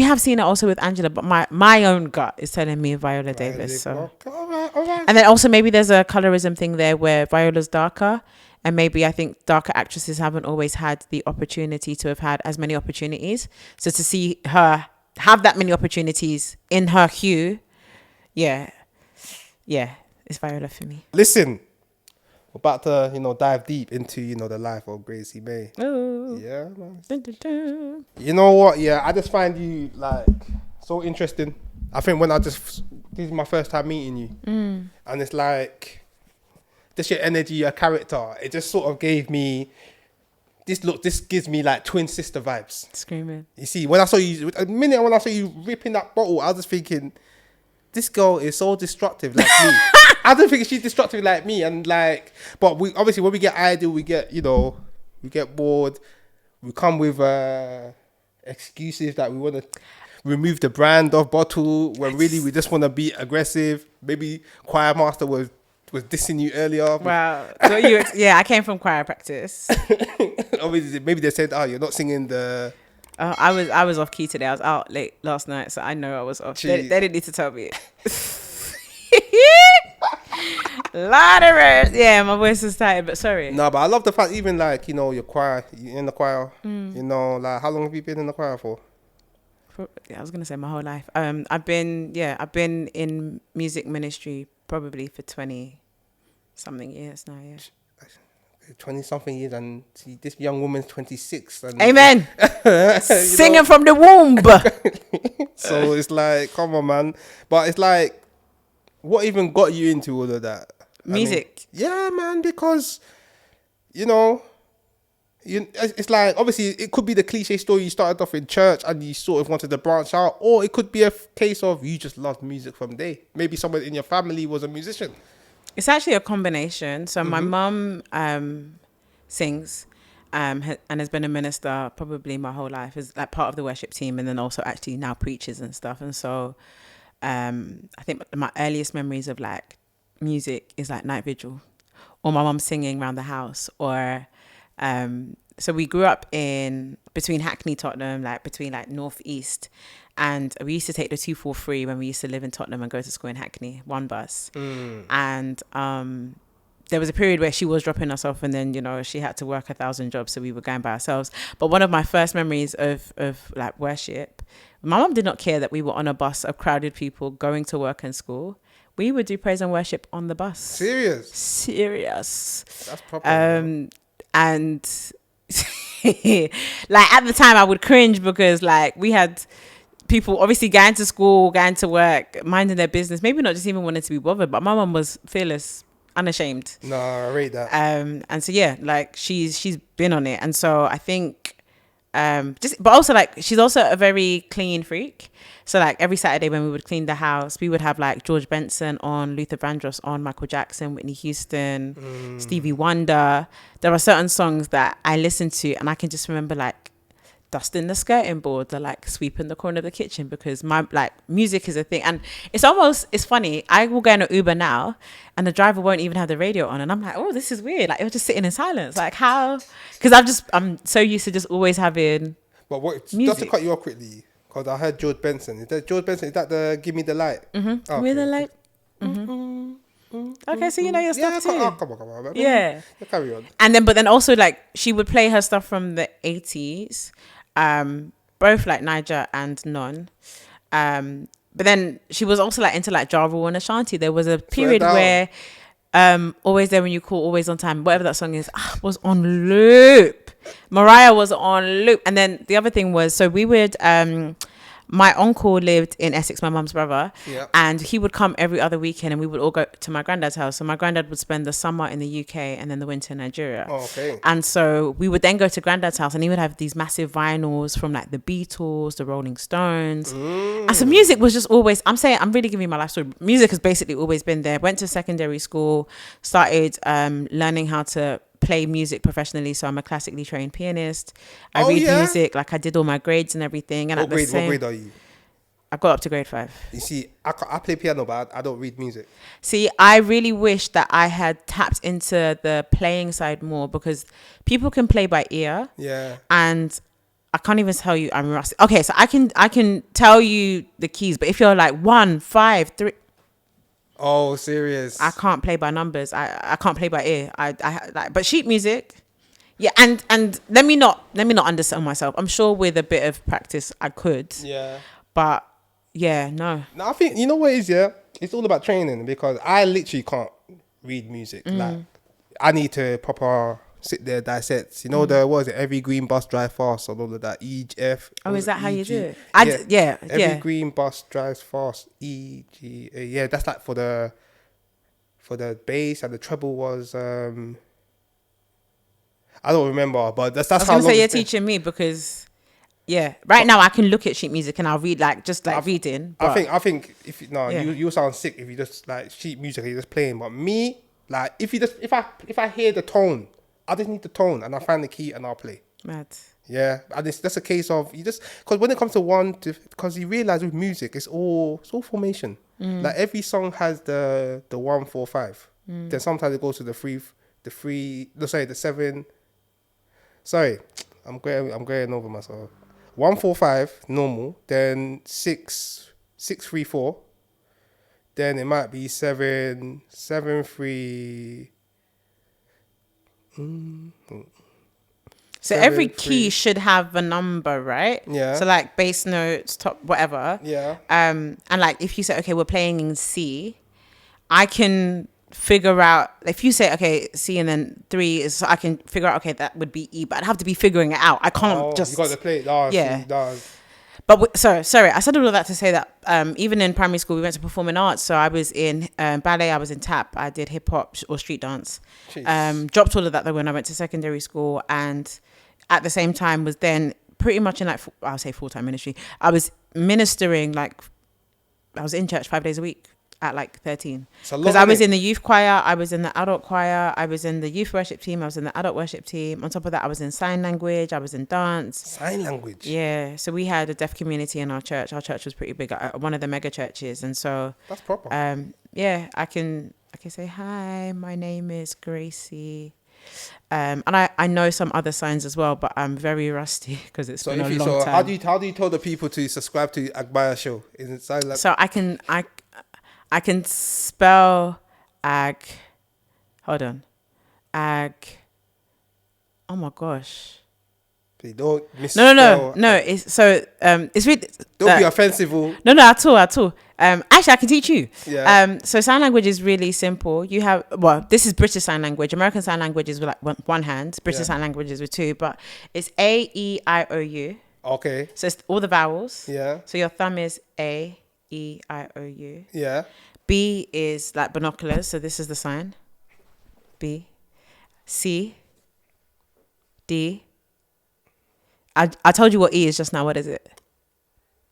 have seen it also with Angela, but my own gut is telling me Viola Davis. So All right. and then also maybe there's a colorism thing there where Viola's darker, and maybe I think darker actresses haven't always had the opportunity to have had as many opportunities. So to see her have that many opportunities in her hue. Yeah, it's Viola for me. Listen, we're about to, dive deep into, the life of Gracey Mae. Oh, Yeah, man. dun, dun, dun. You know what? Yeah, I just find you like so interesting. I think this is my first time meeting you, and it's like just your energy, your character. It just sort of gave me this gives me like twin sister vibes. Screaming. You see, when I saw you ripping that bottle, I was just thinking, this girl is so destructive like me. I don't think she's destructive like me, and like, but we obviously when we get idle, we get bored. We come with excuses that we want to remove the brand of bottle when really we just want to be aggressive. Maybe choir master was dissing you earlier. Wow. So I came from choir practice. Obviously, maybe they said, "Oh, you're not singing the." I was off key today. I was out late last night, so I know I was off. They didn't need to tell me. Lot of words. Yeah, my voice is tired, but sorry. No, but I love the fact even like your choir, you're in the choir. Like how long have you been in the choir for? I was gonna say my whole life. I've been in music ministry probably for 20-something years now. Yeah. 20-something years, and see, this young woman's 26. And Amen. Singing from the womb. So it's like, come on, man. But it's like, what even got you into all of that? Music. Yeah, man, because, it's like, obviously, it could be the cliche story. You started off in church and you sort of wanted to branch out, or it could be a case of you just loved music from day. Maybe someone in your family was a musician. It's actually a combination. So my mum sings and has been a minister probably my whole life, is like part of the worship team, and then also actually now preaches and stuff. And so I think my earliest memories of like music is like night vigil, or my mum singing around the house, or so we grew up between Hackney, Tottenham, like between like northeast. And we used to take the 243 when we used to live in Tottenham and go to school in Hackney, one bus. And there was a period where she was dropping us off, and then, she had to work 1,000 jobs, so we were going by ourselves. But one of my first memories of like worship, my mom did not care that we were on a bus of crowded people going to work and school. We would do praise and worship on the bus. Serious. That's proper. And like at the time I would cringe because like we had people obviously going to school, going to work, minding their business, maybe not just even wanting to be bothered, but my mum was fearless, unashamed. No, I rate that. And so yeah, like she's been on it. And so I think but also like she's also a very clean freak. So like every Saturday when we would clean the house, we would have like George Benson on, Luther Vandross on, Michael Jackson, Whitney Houston, Stevie Wonder. There are certain songs that I listen to and I can just remember like dusting the skirting board or like sweeping the corner of the kitchen, because my like music is a thing. And it's funny, I will go in an Uber now and the driver won't even have the radio on, and I'm like, oh, this is weird, like it was just sitting in silence, like how, because I'm so used to just always having what music. Just to cut you off quickly, because I heard George Benson. Is that George Benson? Is that the Give Me the Light? Okay. With the light. Okay, so you know your stuff too. Come on. Yeah. Carry on. And then also like she would play her stuff from the 80s, both like Niger and Non. but then she was also like into like Ja Rule and Ashanti. There was a period down. where Always There When You Call, Always On Time, whatever that song is, was on loop. Mariah was on loop. And then the other thing was, so we would my uncle lived in Essex, my mum's brother, and he would come every other weekend, and we would all go to my granddad's house. So my granddad would spend the summer in the UK and then the winter in Nigeria. Oh, okay. And so we would then go to granddad's house, and he would have these massive vinyls from like the Beatles, the Rolling Stones. And so music was just always, I'm really giving you my life story. Music has basically always been there. Went to secondary school, started learning how to play music professionally. So I'm a classically trained pianist. I read music, like I did all my grades and everything. And what grade are you? I got up to grade 5. You see, I play piano, but I don't read music. See, I really wish that I had tapped into the playing side more, because people can play by ear. Yeah. And I can't even tell you I'm rusty. Okay, so I can tell you the keys, but if you're like 1, 5, 3. Oh, serious? I can't play by numbers. I can't play by ear. I like, but sheet music, yeah. And let me not undersell myself. I'm sure with a bit of practice I could. Yeah. But yeah, no. No, I think you know what it is. Yeah, it's all about training, because I literally can't read music. Like I need to proper sit there, dissect. You know what is it? Every green bus drive fast, and all of that. E F. Oh, is that how you do it? Every green bus drives fast. E G. Yeah, that's like for the bass, and the treble was I don't remember, but that's I was how. gonna say you're teaching me, because right now I can look at sheet music and I'll read like just like reading. But I think if you sound sick if you just like sheet music and you're just playing. But me, like if I hear the tone, I just need the tone and I find the key and I'll play. Mad. Yeah, and it's just a case of you just, because when it comes to because you realize with music it's all formation. Like every song has the 1, 4, 5. Then sometimes it goes to the 7. Sorry, I'm going over myself. 1, 4, 5 normal. Then 6, 3, 4. Then it might be 7, 3. So every key should have a number, right? Yeah. So like bass notes, top, whatever. Yeah. And like if you say, okay, we're playing in C, I can figure out, if you say, okay, C and then 3 is, so I can figure out, okay, that would be E, but I'd have to be figuring it out. I can't just. You got to play it. But sorry, I said all of that to say that even in primary school, we went to performing arts. So I was in ballet, I was in tap, I did hip hop or street dance. Dropped all of that though when I went to secondary school, and at the same time was then pretty much in like, I'll say full-time ministry. I was ministering, like I was in church 5 days a week at like 13. Because I was in the youth choir, I was in the adult choir, I was in the youth worship team, I was in the adult worship team. On top of that, I was in sign language, I was in dance. Sign language? Yeah. So we had a deaf community in our church. Our church was pretty big, one of the mega churches. And so... That's proper. Yeah, I can say, hi, my name is Gracey. And I know some other signs as well, but I'm very rusty because it's been a long time. How do you tell the people to subscribe to Agbaya Show? Is it sign language? So I can spell hold on. Oh my gosh. Please don't misspell. No. It's so it's really. Don't be offensive. No, at all. Actually, I can teach you. Yeah. So sign language is really simple. You have, this is British Sign Language. American Sign Language is with like one hand. British Sign Language is with 2, but it's A, E, I, O, U. Okay. So it's all the vowels. Yeah. So your thumb is A, E, I, O, U. Yeah. B is like binoculars. So this is the sign. B. C. D. I told you what E is just now. What is it?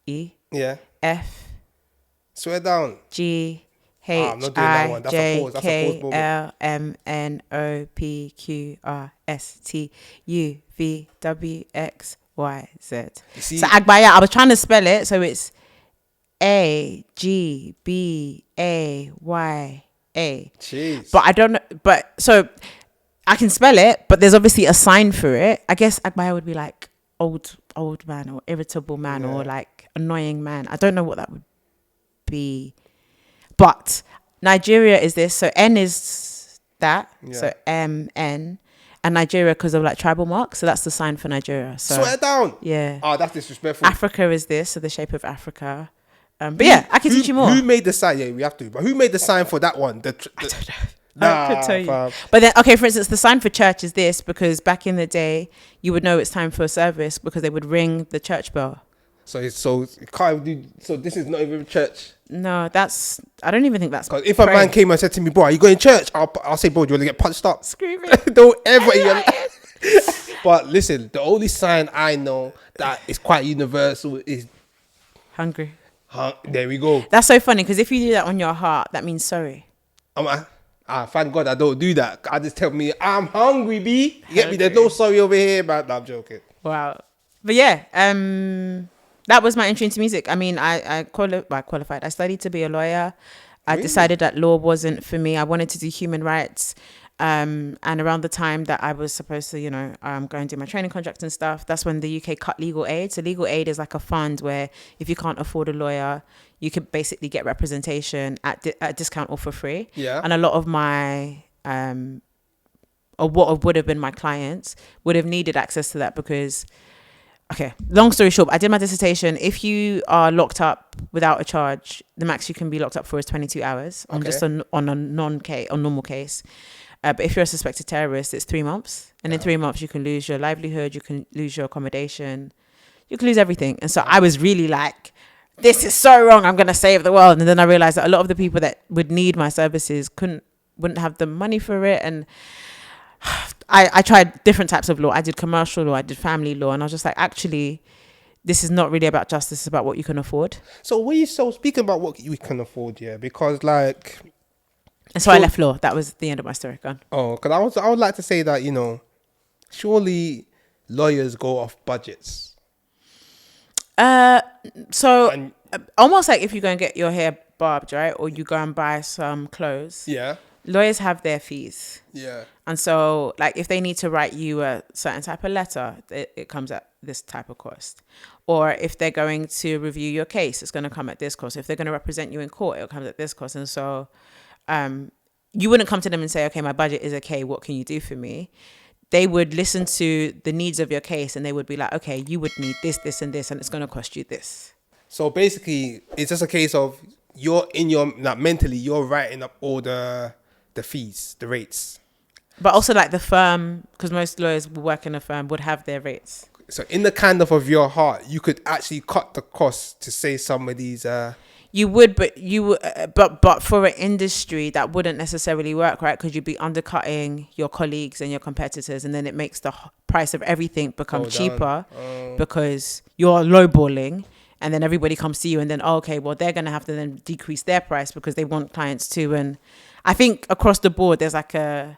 E. Yeah. F. Swear down. G. H. I. J. K. Pause. L. M. N. O. P. Q. R. S. T. U. V. W. X. Y. Z. So Agbaya, I was trying to spell it. So it's A. G. B. A. Y. A. Jeez. But I don't know. But so I can spell it, but there's obviously a sign for it. I guess Agbaya would be like old man or irritable man or like annoying man. I don't know what that would be. But Nigeria is this. So N is that. Yeah. So M, N. And Nigeria because of like tribal marks. So that's the sign for Nigeria. So swear down. Yeah. Oh, that's disrespectful. Africa is this. So the shape of Africa. But yeah, I can teach you more. Who made the sign? Yeah, we have to. But who made the sign for that one? I don't know. Nah, I could tell you. fam. But then, okay, for instance, the sign for church is this, because back in the day, you would know it's time for a service because they would ring the church bell. So it can't do. So this is not even church. No, I don't even think that's. Because if a man came and said to me, "Bro, are you going to church?" I'll say, "Bro, do you want to get punched up?" Screaming. Don't ever. But listen, the only sign I know that is quite universal is Hungry. there we go. That's so funny, because if you do that on your heart, that means sorry. Thank God I don't do that. I just tell me I'm hungry, B. You get me? There's no sorry over here, man. No, I'm joking. Wow. But yeah, that was my entry into music. I mean, I qualified. I studied to be a lawyer. I decided that law wasn't for me. I wanted to do human rights. And around the time that I was supposed to, go and do my training contracts and stuff, that's when the UK cut legal aid. So legal aid is like a fund where if you can't afford a lawyer, you could basically get representation at discount or for free. Yeah. And a lot of my, or what would have been my clients would have needed access to that because, okay, long story short, I did my dissertation. If you are locked up without a charge, the max you can be locked up for is 22 hours on just on a normal case. But if you're a suspected terrorist, it's 3 months. And in 3 months, you can lose your livelihood, you can lose your accommodation, you can lose everything. And so I was really like, this is so wrong, I'm going to save the world. And then I realized that a lot of the people that would need my services wouldn't have the money for it. And I tried different types of law. I did commercial law, I did family law. And I was just like, actually, this is not really about justice, it's about what you can afford. So speaking about what you can afford, yeah, because like... And so I left law. That was the end of my story. Gone. Oh, because I would like to say that, surely lawyers go off budgets. So almost like if you go and get your hair barbed, right? Or you go and buy some clothes. Yeah. Lawyers have their fees. Yeah. And so like if they need to write you a certain type of letter, it comes at this type of cost. Or if they're going to review your case, it's going to come at this cost. If they're going to represent you in court, it'll come at this cost. And so... you wouldn't come to them and say, okay, my budget is okay, what can you do for me? They would listen to the needs of your case and they would be like, okay, you would need this, this, and this, and it's going to cost you this. So basically, it's just a case of mentally, you're writing up all the fees, the rates. But also like the firm, because most lawyers who work in a firm would have their rates. So in the kind of your heart, you could actually cut the cost to say some of these... You would, but for an industry that wouldn't necessarily work, right? Because you'd be undercutting your colleagues and your competitors, and then it makes the price of everything become cheaper because you're lowballing, and then everybody comes to you, and then they're gonna have to then decrease their price because they want clients too. And I think across the board, there's like a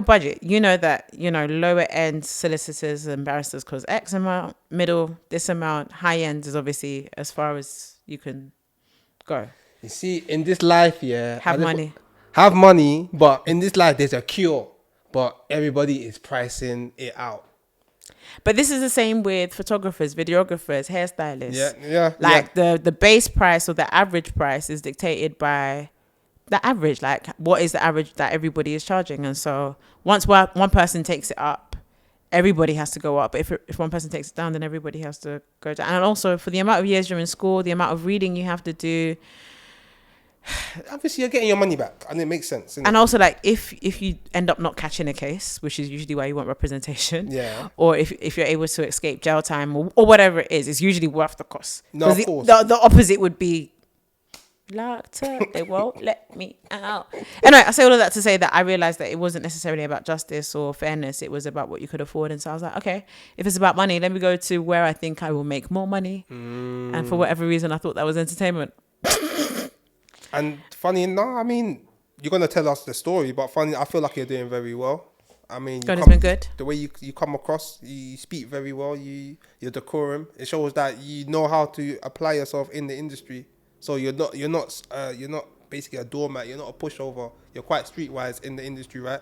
budget. Lower end solicitors and barristers cost X amount, middle this amount, high end is obviously as far as you can go. You see, in this life, Have money, but in this life there's a cure, but everybody is pricing it out. But this is the same with photographers, videographers, hairstylists. Yeah. The base price or the average price is dictated by the average, like what is the average that everybody is charging. And so once one person takes it up, everybody has to go up. But if one person takes it down, then everybody has to go down. And also for the amount of years you're in school, the amount of reading you have to do, obviously you're getting your money back, and it makes sense. And also like if you end up not catching a case, which is usually why you want representation, or if you're able to escape jail time or whatever it is, it's usually worth the cost. No, of course. The opposite would be locked up, they won't let me out. Anyway, I say all of that to say that I realized that it wasn't necessarily about justice or fairness, it was about what you could afford. And so I was like, okay, if it's about money, let me go to where I think I will make more money. And for whatever reason, I thought that was entertainment. And funny enough, I mean, you're going to tell us the story, but funny, I feel like you're doing very well. I mean, God has been good. The way you come across, you speak very well, your decorum, it shows that you know how to apply yourself in the industry. So you're not basically a doormat. You're not a pushover. You're quite streetwise in the industry, right?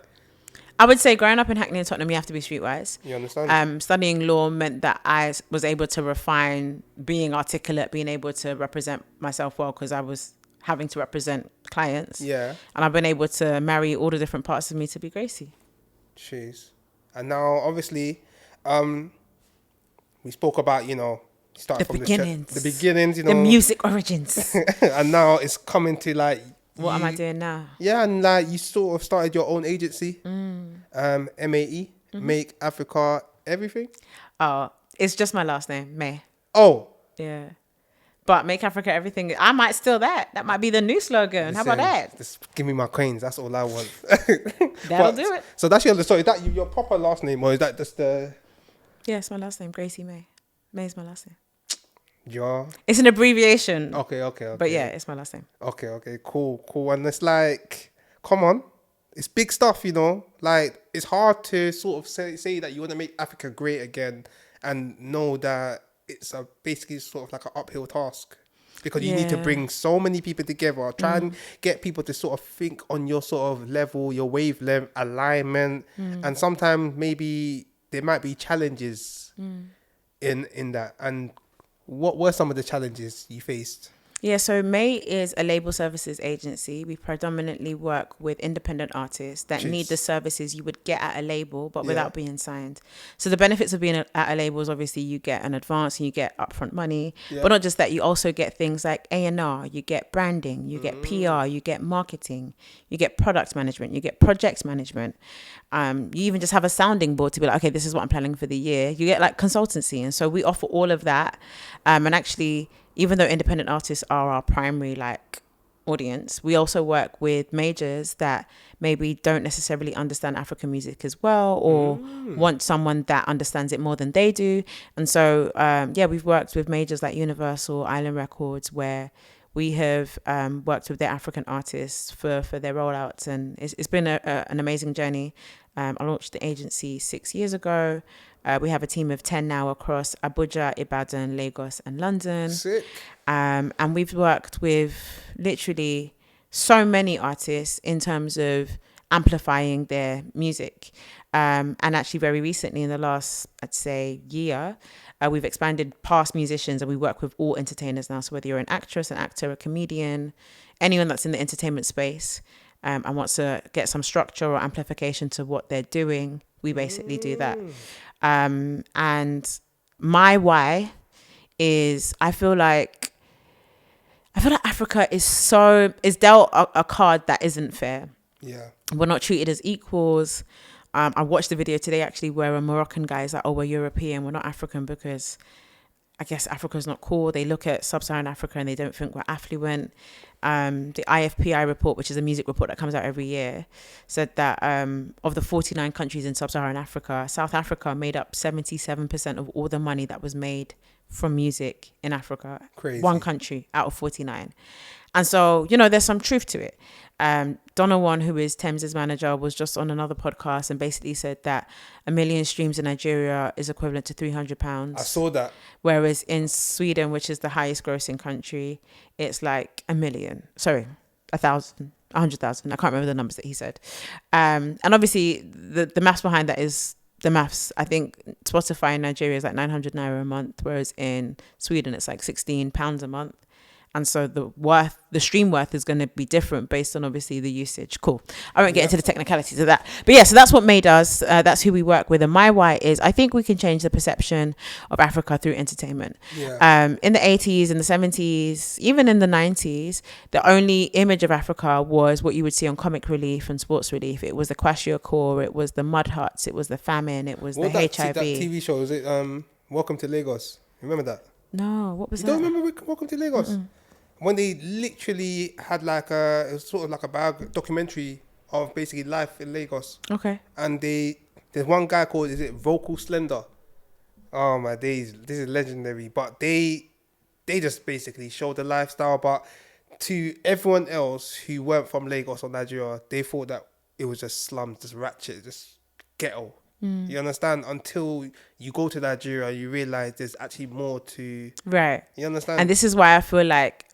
I would say growing up in Hackney and Tottenham, you have to be streetwise. You understand? Studying law meant that I was able to refine being articulate, being able to represent myself well, because I was having to represent clients. Yeah. And I've been able to marry all the different parts of me to be Gracey. Jeez. And now, obviously, we spoke about, started The from beginnings. the beginnings, The music origins. and now it's coming to like, What am I doing now? yeah, and like you sort of started your own agency, MAE, Make Africa Everything. Oh, it's just my last name, May. Oh, Yeah. But Make Africa Everything, I might steal that. That might be the new slogan. How about that? Just give me my coins. That's all I want. That'll do it. So that's so is that your proper last name, or is that just the Yeah, it's my last name, Gracey Mae. May is my last name. your? It's an abbreviation. Okay. But yeah, it's my last name. Okay, cool. And it's like, come on, it's big stuff, Like it's hard to sort of say that you want to make Africa great again, and know that it's basically sort of like an uphill task, because you need to bring so many people together, try and get people to sort of think on your sort of level, your wavelength, alignment, and sometimes maybe there might be challenges in that. And what were some of the challenges you faced? Yeah, so May is a label services agency. We predominantly work with independent artists that need the services you would get at a label, but without being signed. So the benefits of being at a label is obviously you get an advance and you get upfront money. But not just that, you also get things like A&R, you get branding, you get PR, you get marketing, you get product management, you get project management. You even just have a sounding board to be like, okay, this is what I'm planning for the year. You get like consultancy. And so we offer all of that. And actually, even though independent artists are our primary audience, we also work with majors that maybe don't necessarily understand African music as well, or want someone that understands it more than they do. And so, we've worked with majors like Universal, Island Records, where we have worked with their African artists for their rollouts, and it's been an amazing journey. I launched the agency 6 years ago. We have a team of 10 now across Abuja, Ibadan, Lagos, and London. Sick. And we've worked with literally so many artists in terms of amplifying their music. And actually very recently, in the last, I'd say, year, we've expanded past musicians, and we work with all entertainers now. So whether you're an actress, an actor, a comedian, anyone that's in the entertainment space and wants to get some structure or amplification to what they're doing, we basically do that. And my why is I feel like Africa is dealt a card that isn't fair. Yeah. We're not treated as equals. I watched the video today actually where a Moroccan guy is like, oh, we're European, we're not African, because I guess Africa's not cool. They look at sub-Saharan Africa and they don't think we're affluent. The IFPI report, which is a music report that comes out every year, said that of the 49 countries in sub-Saharan Africa, South Africa made up 77% of all the money that was made from music in Africa. Crazy. One country out of 49. And so, there's some truth to it. Donovan, who is Thames' manager, was just on another podcast and basically said that 1 million streams in Nigeria is equivalent to £300. I saw that. Whereas in Sweden, which is the highest grossing country, it's like 1,000,000. Sorry, 1,000, 100,000. I can't remember the numbers that he said. And obviously the maths behind that is the maths. I think Spotify in Nigeria is like 900 naira a month, whereas in Sweden it's like £16 a month. And so the stream worth is going to be different based on obviously the usage. Cool. I won't get into the technicalities of that. But yeah, so that's what made us. That's who we work with. And my why is I think we can change the perception of Africa through entertainment. Yeah. In the 80s, in the 70s, even in the 90s, the only image of Africa was what you would see on Comic Relief and Sports Relief. It was the Kwashiorkor, it was the mud huts, it was the famine, it was the HIV. That TV show, was it Welcome to Lagos? Remember that? No, what was You that? don't remember Welcome to Lagos? When they literally had it was sort of like a documentary of basically life in Lagos. Okay. And there's one guy called, is it Vocal Slender? Oh my days, this is legendary. But they just basically showed the lifestyle. But to everyone else who weren't from Lagos or Nigeria, they thought that it was just slums, just ratchet, just ghetto. You understand? Until you go to Nigeria, you realize there's actually more to... Right. You understand? And this is why I feel like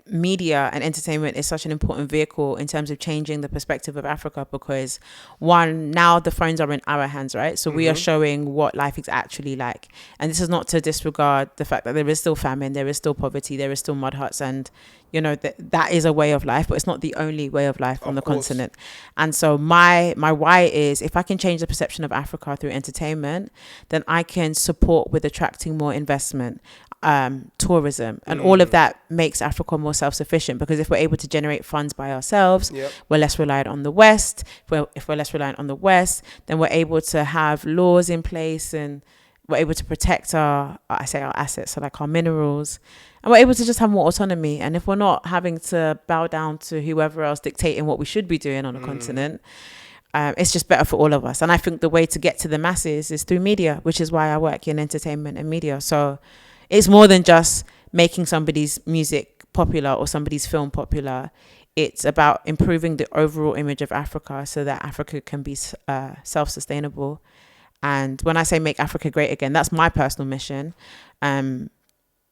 media and entertainment is such an important vehicle in terms of changing the perspective of Africa, because one, now the phones are in our hands, right? So we are showing what life is actually like. And this is not to disregard the fact that there is still famine, there is still poverty, there is still mud huts, and that is a way of life, but it's not the only way of life on the continent. And so my why is, if I can change the perception of Africa through entertainment, then I can support with attracting more investment, tourism, and all of that makes Africa more self-sufficient, because if we're able to generate funds by ourselves, we're less reliant on the West. If we're less reliant on the West, then we're able to have laws in place, and we're able to protect our assets, so like our minerals, and we're able to just have more autonomy. And if we're not having to bow down to whoever else dictating what we should be doing on the continent, it's just better for all of us. And I think the way to get to the masses is through media, which is why I work in entertainment and media. So it's more than just making somebody's music popular or somebody's film popular. It's about improving the overall image of Africa so that Africa can be self-sustainable. And when I say make Africa great again, that's my personal mission.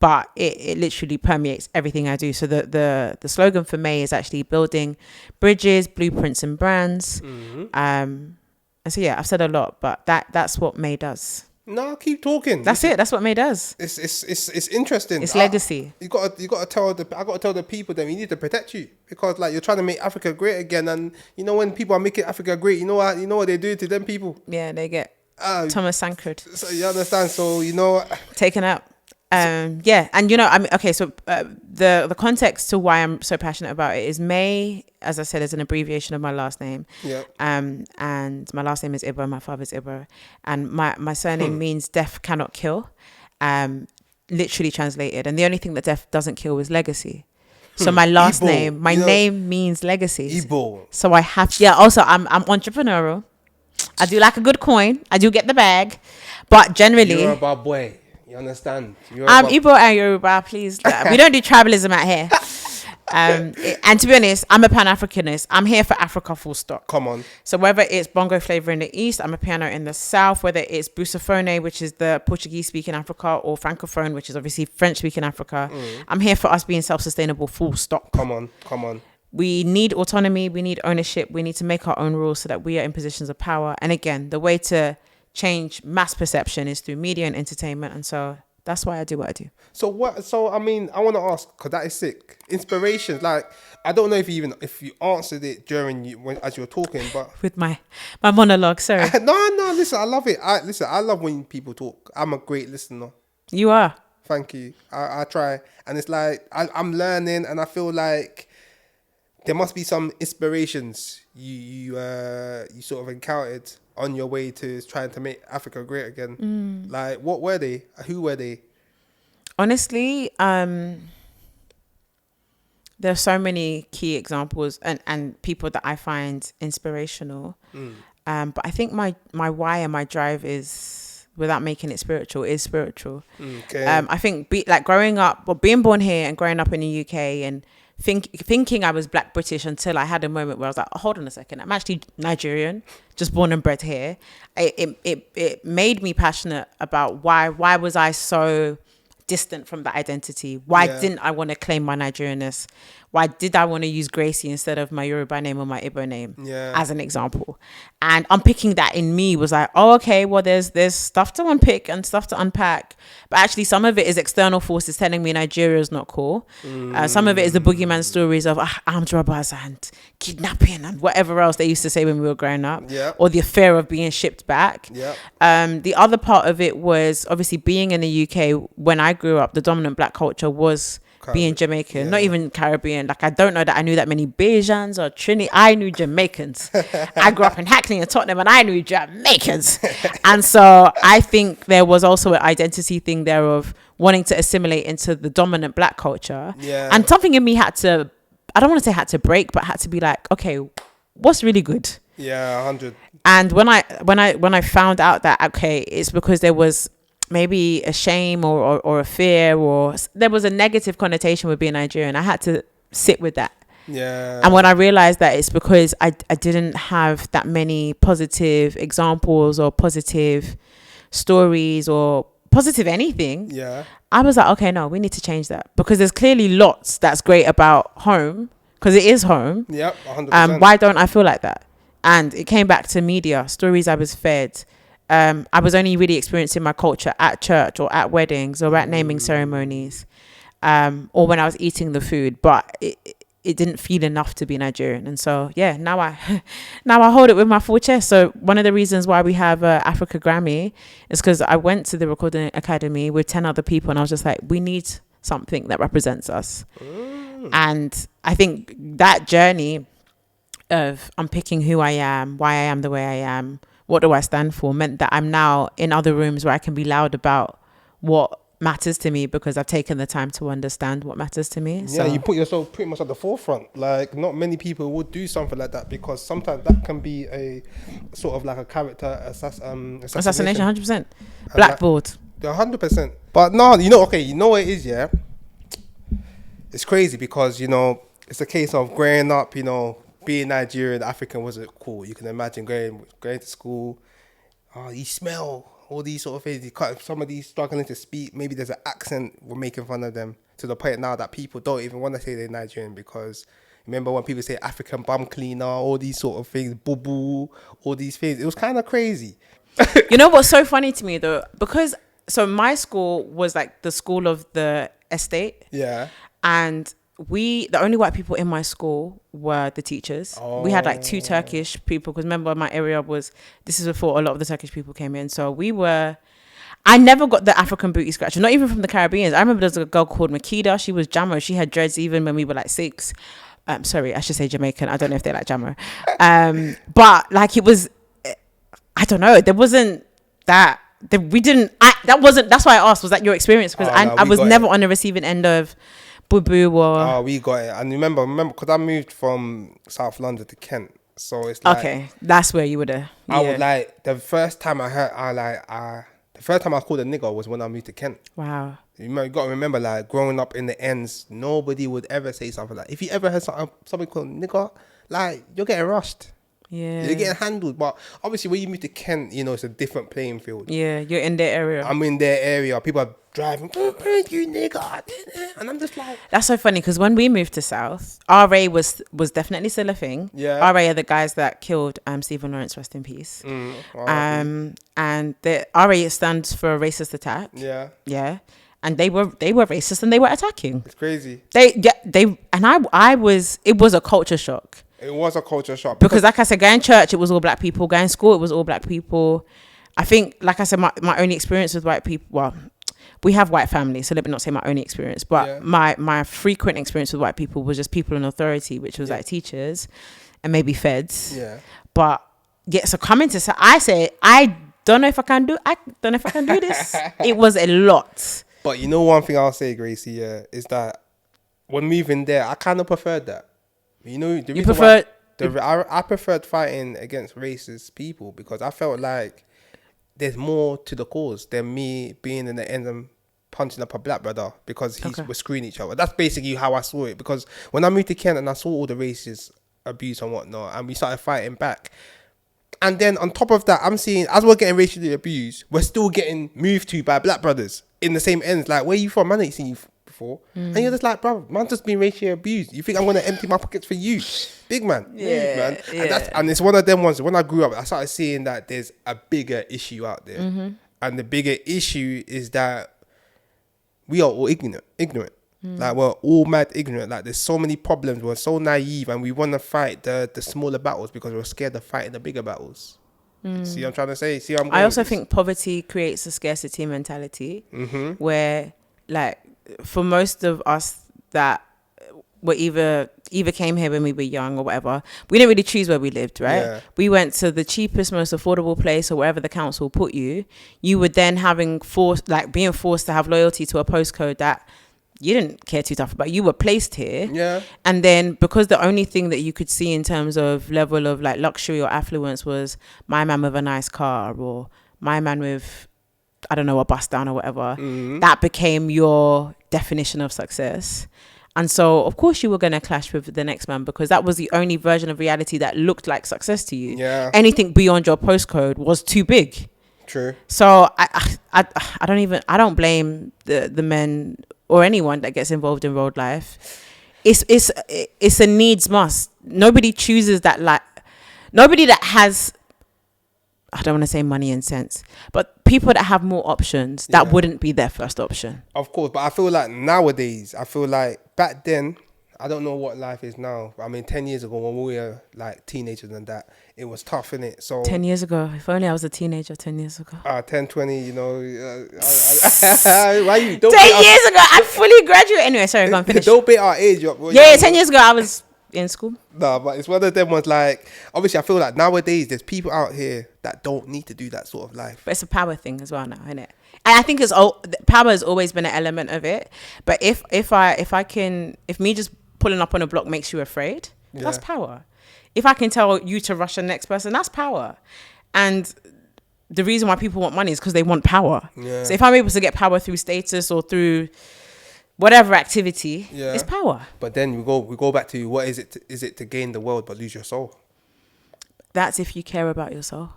But it literally permeates everything I do. So the slogan for May is actually building bridges, blueprints, and brands. And so yeah, I've said a lot, but that's what May does. No, keep talking. That's it. That's what May does. It's interesting. It's legacy. You gotta tell the people that we need to protect you, because like you're trying to make Africa great again, and when people are making Africa great, you know what they do to them people. Yeah, they get Thomas Sankard. So you understand. So taken out. Yeah, and okay, so the context to why I'm so passionate about it is May, as I said, is an abbreviation of my last name. Yeah. And my last name is Ibo, my father's Ibo, and my surname means death cannot kill, literally translated. And the only thing that death doesn't kill is legacy. So my last name, name means legacy. Ibo. So I have also I'm entrepreneurial. I do like a good coin. I do get the bag, but generally you're a bad boy. You understand? I'm Igbo and Yoruba, please. We don't do tribalism out here. And to be honest, I'm a Pan-Africanist. I'm here for Africa, full stop. Come on. So whether it's bongo flavor in the East, I'm a piano in the South, whether it's Busaphone, which is the Portuguese-speaking Africa, or Francophone, which is obviously French-speaking Africa, I'm here for us being self-sustainable, full stop. Come on. We need autonomy. We need ownership. We need to make our own rules so that we are in positions of power. And again, the way to change mass perception is through media and entertainment, and so that's why I do what I do. So I want to ask, because that is sick. Inspirations, like I don't know if you answered it as you were talking, but with my monologue, sorry. no, listen, I love it. I love when people talk. I'm a great listener. You are. Thank you. I try, and it's like I'm learning, and I feel like there must be some inspirations you sort of encountered on your way to trying to make Africa great again. Like, what were they? Who were they? Honestly, there are so many key examples and people that I find inspirational. But I think my why and my drive is, without making it spiritual, is spiritual. Okay. I think being born here and growing up in the UK and thinking I was Black British until I had a moment where I was like, oh, hold on a second, I'm actually Nigerian, just born and bred here. It made me passionate about why was I so distant from that identity? Why didn't I want to claim my Nigerianness? Why did I want to use Gracey instead of my Yoruba name or my Igbo name as an example? And unpicking that in me was like, oh, okay, well, there's stuff to unpick and stuff to unpack. But actually, some of it is external forces telling me Nigeria is not cool. Some of it is the boogeyman stories of armed robbers and kidnapping and whatever else they used to say when we were growing up. Or the fear of being shipped back. The other part of it was obviously being in the UK. When I grew up, the dominant Black culture was being Jamaican, not even Caribbean. Like, I don't know that I knew that many Bajans or Trini. I knew Jamaicans. I grew up in Hackney and Tottenham, and I knew Jamaicans. And so I think there was also an identity thing there of wanting to assimilate into the dominant Black culture. And something in me had to, I don't want to say had to break, but had to be like, okay, what's really good? 100. And when I found out that, okay, it's because there was maybe a shame or a fear, or there was a negative connotation with being Nigerian, I had to sit with that. And when I realized that it's because I didn't have that many positive examples or positive stories or positive anything. Yeah. I was like, okay, no, we need to change that, because there's clearly lots that's great about home, because it is home. Yep, 100%. Why don't I feel like that? And it came back to media, stories I was fed. I was only really experiencing my culture at church or at weddings or at naming ceremonies, or when I was eating the food, but it didn't feel enough to be Nigerian. And so, yeah, now I hold it with my full chest. So one of the reasons why we have Africa Grammy is because I went to the Recording Academy with 10 other people, and I was just like, we need something that represents us. And I think that journey of unpicking who I am, why I am the way I am, what do I stand for, meant that I'm now in other rooms where I can be loud about what matters to me, because I've taken the time to understand what matters to me. Yeah, you put yourself pretty much at the forefront. Like, not many people would do something like that, because sometimes that can be a sort of like a character assassination. 100%. Blackboard. 100%. But no, you know what it is, yeah? It's crazy because, it's a case of growing up, being Nigerian, African wasn't cool. You can imagine going to school, you smell, all these sort of things. Somebody struggling to speak, maybe there's an accent, we're making fun of them, to the point now that people don't even want to say they're Nigerian, because remember when people say African bum cleaner, all these sort of things, boo-boo, all these things. It was kind of crazy. You know what's so funny to me though? Because, so my school was like the school of the estate. Yeah. And the only white people in my school were the teachers. Oh. We had like 2 Turkish people, because remember my area this is before a lot of the Turkish people came in. So I never got the African booty scratcher, not even from the Caribbeans. I remember there was a girl called Makeda. She was Jamo. She had dreads even when we were like 6. Sorry, I should say Jamaican. I don't know if they like Jamo. But like it was, I don't know. There wasn't that. That's why I asked, was that your experience? Because I was never on the receiving end of boo-boo or... we got it. And remember, because I moved from South London to Kent. So it's like... Okay, that's where you would have... Yeah. I would like... The first time I called a nigger was when I moved to Kent. Wow. You got to remember, like, growing up in the ends, nobody would ever say something like... If you ever heard something called nigger, like, you're getting rushed. Yeah. You're getting handled. But obviously, when you move to Kent, it's a different playing field. Yeah, you're in their area. I'm in their area. People are driving, you nigga. And I'm just like... That's so funny, because when we moved to South, RA was definitely still a thing. Yeah. RA are the guys that killed Stephen Lawrence, rest in peace. And the RA stands for a racist attack. Yeah. Yeah. And they were racist and they were attacking. It's crazy. It was a culture shock. It was a culture shock. Because like I said, going to church, it was all black people. Going to school, it was all black people. I think, like I said, my only experience with white people, well, we have white families, so let me not say my only experience, but my frequent experience with white people was just people in authority, which was like teachers and maybe feds. Yeah. But yeah, so coming to, I don't know if I can do this. It was a lot. But one thing I'll say, Gracey, is that when moving there, I kind of preferred that. I preferred fighting against racist people, because I felt like there's more to the cause than me being in the end and punching up a black brother because we're screwing each other. That's basically how I saw it, because when I moved to Kent and I saw all the racist abuse and whatnot, and we started fighting back, and then on top of that, I'm seeing, as we're getting racially abused, we're still getting moved to by black brothers in the same ends. Like, where you from? Man, I ain't seen you before. And you're just like, bro, man, just being racially abused. You think I'm going to empty my pockets for you? Big man. Move, man. And it's one of them ones, when I grew up, I started seeing that there's a bigger issue out there. Mm-hmm. And the bigger issue is that we are all ignorant. Like, we're all mad ignorant. Like, there's so many problems. We're so naive, and we want to fight the smaller battles because we're scared of fighting the bigger battles. See what I'm trying to say? See what I'm going I also with this? think poverty creates a scarcity mentality, where, like, for most of us that were either came here when we were young or whatever, we didn't really choose where we lived, right? Yeah. We went to the cheapest, most affordable place, or wherever the council put you. You were then being forced to have loyalty to a postcode that you didn't care too tough about. You were placed here. Yeah. And then because the only thing that you could see in terms of level of like luxury or affluence was my man with a nice car, or my man with, I don't know, a bust down or whatever, that became your definition of success. And so, of course, you were going to clash with the next man, because that was the only version of reality that looked like success to you. Yeah. Anything beyond your postcode was too big. True. So I don't blame the men or anyone that gets involved in road life. It's a needs must. Nobody chooses that, like, nobody that has, I don't want to say money and sense, but people that have more options, that wouldn't be their first option. Of course, but I feel like nowadays, back then, I don't know what life is now. I mean, 10 years ago when we were like teenagers and that, it was tough, innit? So 10 years ago, if only I was a teenager 10 years ago. 10, 20, you know. Why you? Don't 10 years ago, I fully graduated. Anyway, sorry, go on, finish. Don't bait our age up. Yeah, 10 years ago, I was in school. No, but it's one of them ones like, obviously, I feel like nowadays there's people out here that don't need to do that sort of life. But it's a power thing as well now, isn't it? And I think power has always been an element of it. But if me just pulling up on a block makes you afraid, that's power. If I can tell you to rush the next person, that's power. And the reason why people want money is because they want power. Yeah. So if I'm able to get power through status or through whatever activity, it's power. But then we go back to, what is it? Is it to gain the world but lose your soul? That's if you care about your soul.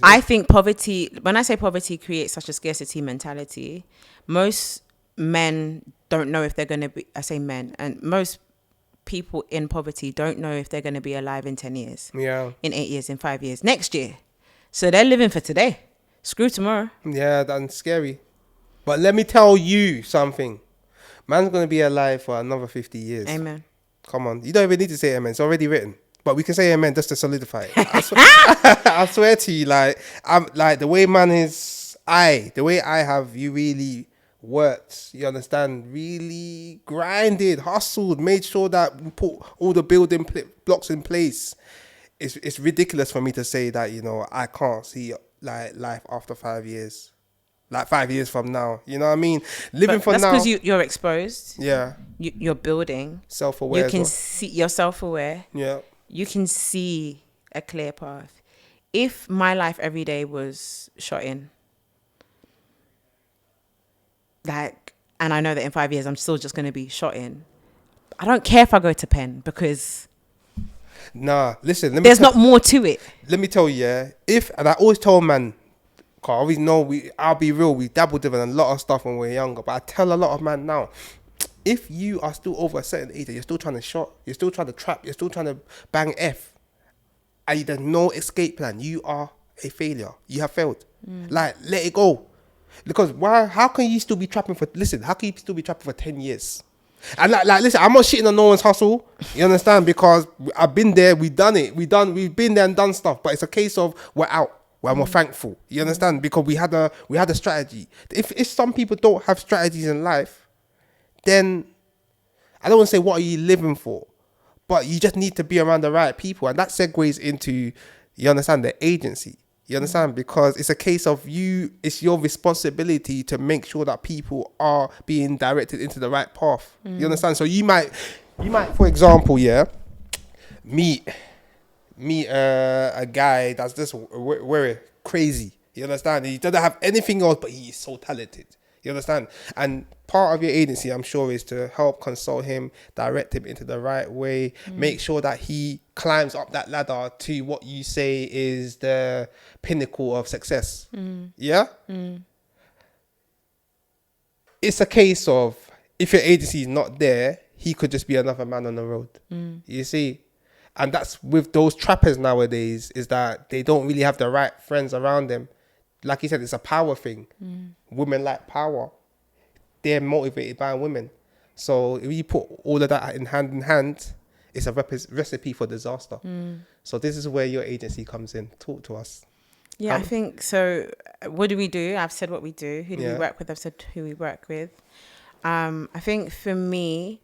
I think poverty, when I say poverty creates such a scarcity mentality, most men don't know if they're going to be, I say men, and most people in poverty don't know if they're going to be alive in 10 years. Yeah. In 8 years, in 5 years, next year. So they're living for today. Screw tomorrow. Yeah, that's scary. But let me tell you something. Man's going to be alive for another 50 years. Amen. Come on. You don't even need to say amen. It's already written. But we can say amen just to solidify it. I swear to you, like, I'm like, the way man is, the way I have you really worked, you understand, really grinded, hustled, made sure that we put all the building blocks in place. It's ridiculous for me to say that, you know, I can't see like life after 5 years. Like 5 years from now, you know what I mean? Living for now. That's because you're exposed. Yeah. You're building. Self-aware. You can see, you're self-aware. Yeah. You can see a clear path. If my life every day was shot in, like, and I know that in 5 years I'm still just going to be shot in, I don't care if I go to pen, because nah, listen, there's not more to it. Let me tell you, and I always tell man, cause I always know I'll be real, we dabbled in a lot of stuff when we were younger, but I tell a lot of man now, if you are still over a certain age, you're still trying to shot, you're still trying to trap, you're still trying to bang F, and there's no escape plan, you are a failure. You have failed. Like, let it go. Because how can you still be trapping for 10 years? And like, listen, I'm not shitting on no one's hustle. You understand? Because I've been there, we've done it. We've been there and done stuff. But it's a case of we're out. We're thankful. You understand? Because we had a strategy. If some people don't have strategies in life, then I don't want to say what are you living for, but you just need to be around the right people. And that segues into, you understand, the agency. You understand? Because it's a case of it's your responsibility to make sure that people are being directed into the right path. You understand? So you might, for example, meet a guy that's just very crazy. You understand? He doesn't have anything else, but he is so talented. You understand? And part of your agency, I'm sure, is to help consult him, direct him into the right way, make sure that he climbs up that ladder to what you say is the pinnacle of success. Yeah? It's a case of, if your agency is not there, he could just be another man on the road. You see? And that's with those trappers nowadays, is that they don't really have the right friends around them. Like you said, it's a power thing. Women like power. They're motivated by women. So if you put all of that in hand, it's a recipe for disaster. So this is where your agency comes in. Talk to us. Yeah, I think so. What do we do? I've said what we do. Who do we work with? I've said who we work with. I think for me,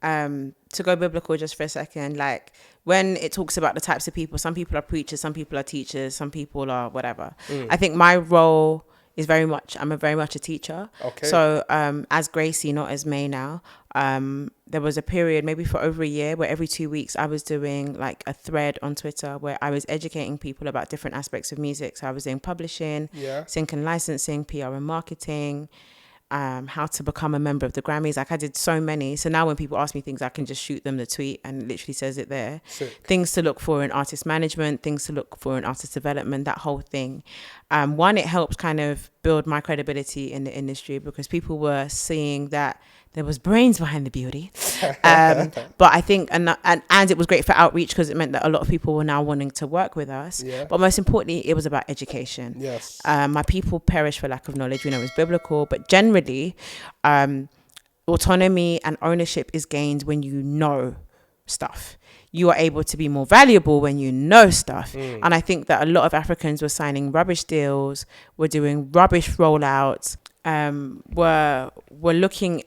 to go biblical just for a second, like when it talks about the types of people, some people are preachers, some people are teachers, some people are whatever. I think my role is I'm very much a teacher. Okay. So as Gracey, not as Mae now, there was a period maybe for over a year where every 2 weeks I was doing like a thread on Twitter where I was educating people about different aspects of music. So I was doing publishing, sync and licensing, PR and marketing, how to become a member of the Grammys. Like I did so many. So now when people ask me things, I can just shoot them the tweet and it literally says it there. Sick. Things to look for in artist management, things to look for in artist development, that whole thing. One, it helps kind of build my credibility in the industry because people were seeing that there was brains behind the beauty. But I think, and it was great for outreach because it meant that a lot of people were now wanting to work with us. Yeah. But most importantly, it was about education. Yes. My people perish for lack of knowledge. We know it's biblical, but generally, autonomy and ownership is gained when you know stuff. You are able to be more valuable when you know stuff. And I think that a lot of Africans were signing rubbish deals, were doing rubbish rollouts, were looking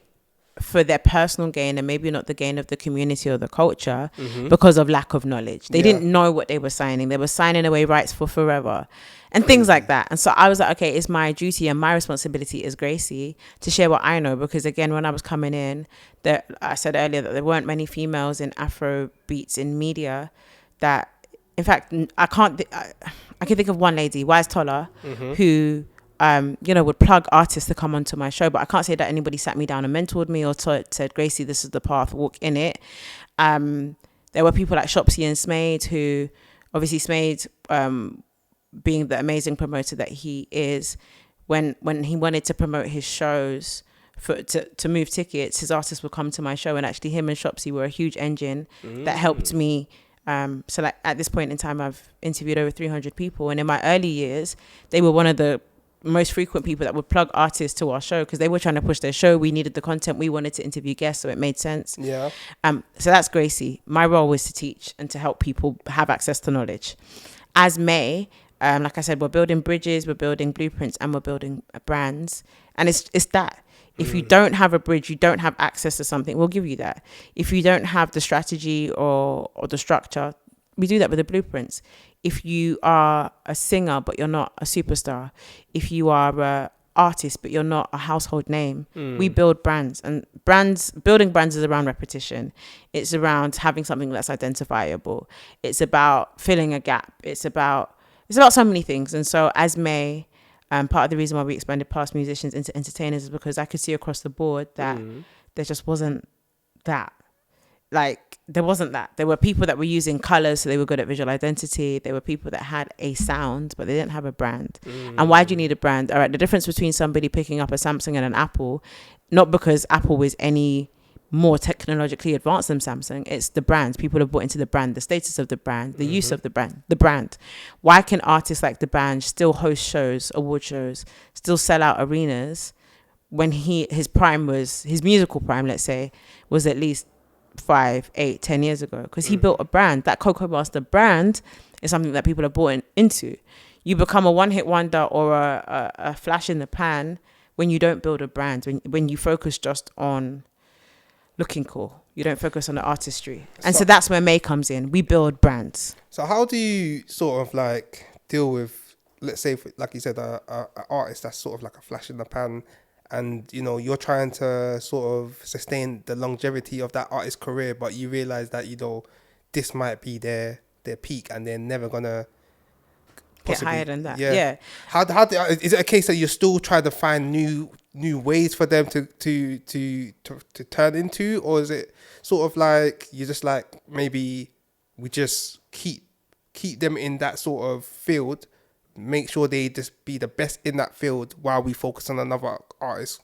for their personal gain and maybe not the gain of the community or the culture because of lack of knowledge. They didn't know what they were signing. They were signing away rights for forever and things like that. And so I was like, okay, it's my duty and my responsibility as Gracey to share what I know, because again, when I was coming in, I said earlier that there weren't many females in Afrobeats in media that, in fact, I can think of one lady, Wise Toller, who would plug artists to come onto my show, but I can't say that anybody sat me down and mentored me or said, Gracey, this is the path, walk in it. There were people like Shopsy and Smade, who obviously Smade, being the amazing promoter that he is, when he wanted to promote his shows to move tickets, his artists would come to my show, and actually him and Shopsy were a huge engine that helped me. So like at this point in time, I've interviewed over 300 people, and in my early years, they were one of the most frequent people that would plug artists to our show because they were trying to push their show. We needed the content. We wanted to interview guests, so it made sense. Yeah. So that's Gracey. My role was to teach and to help people have access to knowledge. As May, like I said, we're building bridges, we're building blueprints, and we're building brands. And it's that. If you don't have a bridge, you don't have access to something, we'll give you that. If you don't have the strategy or the structure, we do that with the blueprints. If you are a singer, but you're not a superstar, if you are an artist, but you're not a household name, we build brands. And building brands is around repetition. It's around having something that's identifiable. It's about filling a gap. It's about so many things. And so as May, part of the reason why we expanded past musicians into entertainers is because I could see across the board that there just wasn't that. Like, there wasn't that. There were people that were using colors, so they were good at visual identity. There were people that had a sound, but they didn't have a brand. And why do you need a brand? All right, the difference between somebody picking up a Samsung and an Apple, not because Apple was any more technologically advanced than Samsung, it's the brand. People have bought into the brand, the status of the brand, the use of the brand. Why can artists like the band still host shows, award shows, still sell out arenas when his musical prime, let's say, was at least 5, 8, 10 years ago? Because he built a brand. That Coco Master brand is something that people are bought into. You become a one-hit wonder or a flash in the pan when you don't build a brand, when you focus just on looking cool. You don't focus on the artistry. And so that's where May comes in. We build brands. So how do you sort of like deal with, let's say, like you said, a artist that's sort of like a flash in the pan, and you're trying to sort of sustain the longevity of that artist's career, but you realize that this might be their peak and they're never gonna get higher than that. Yeah. How is it a case that you're still trying to find new ways for them to turn into, or is it sort of like you're just like, maybe we just keep them in that sort of field, make sure they just be the best in that field while we focus on another artist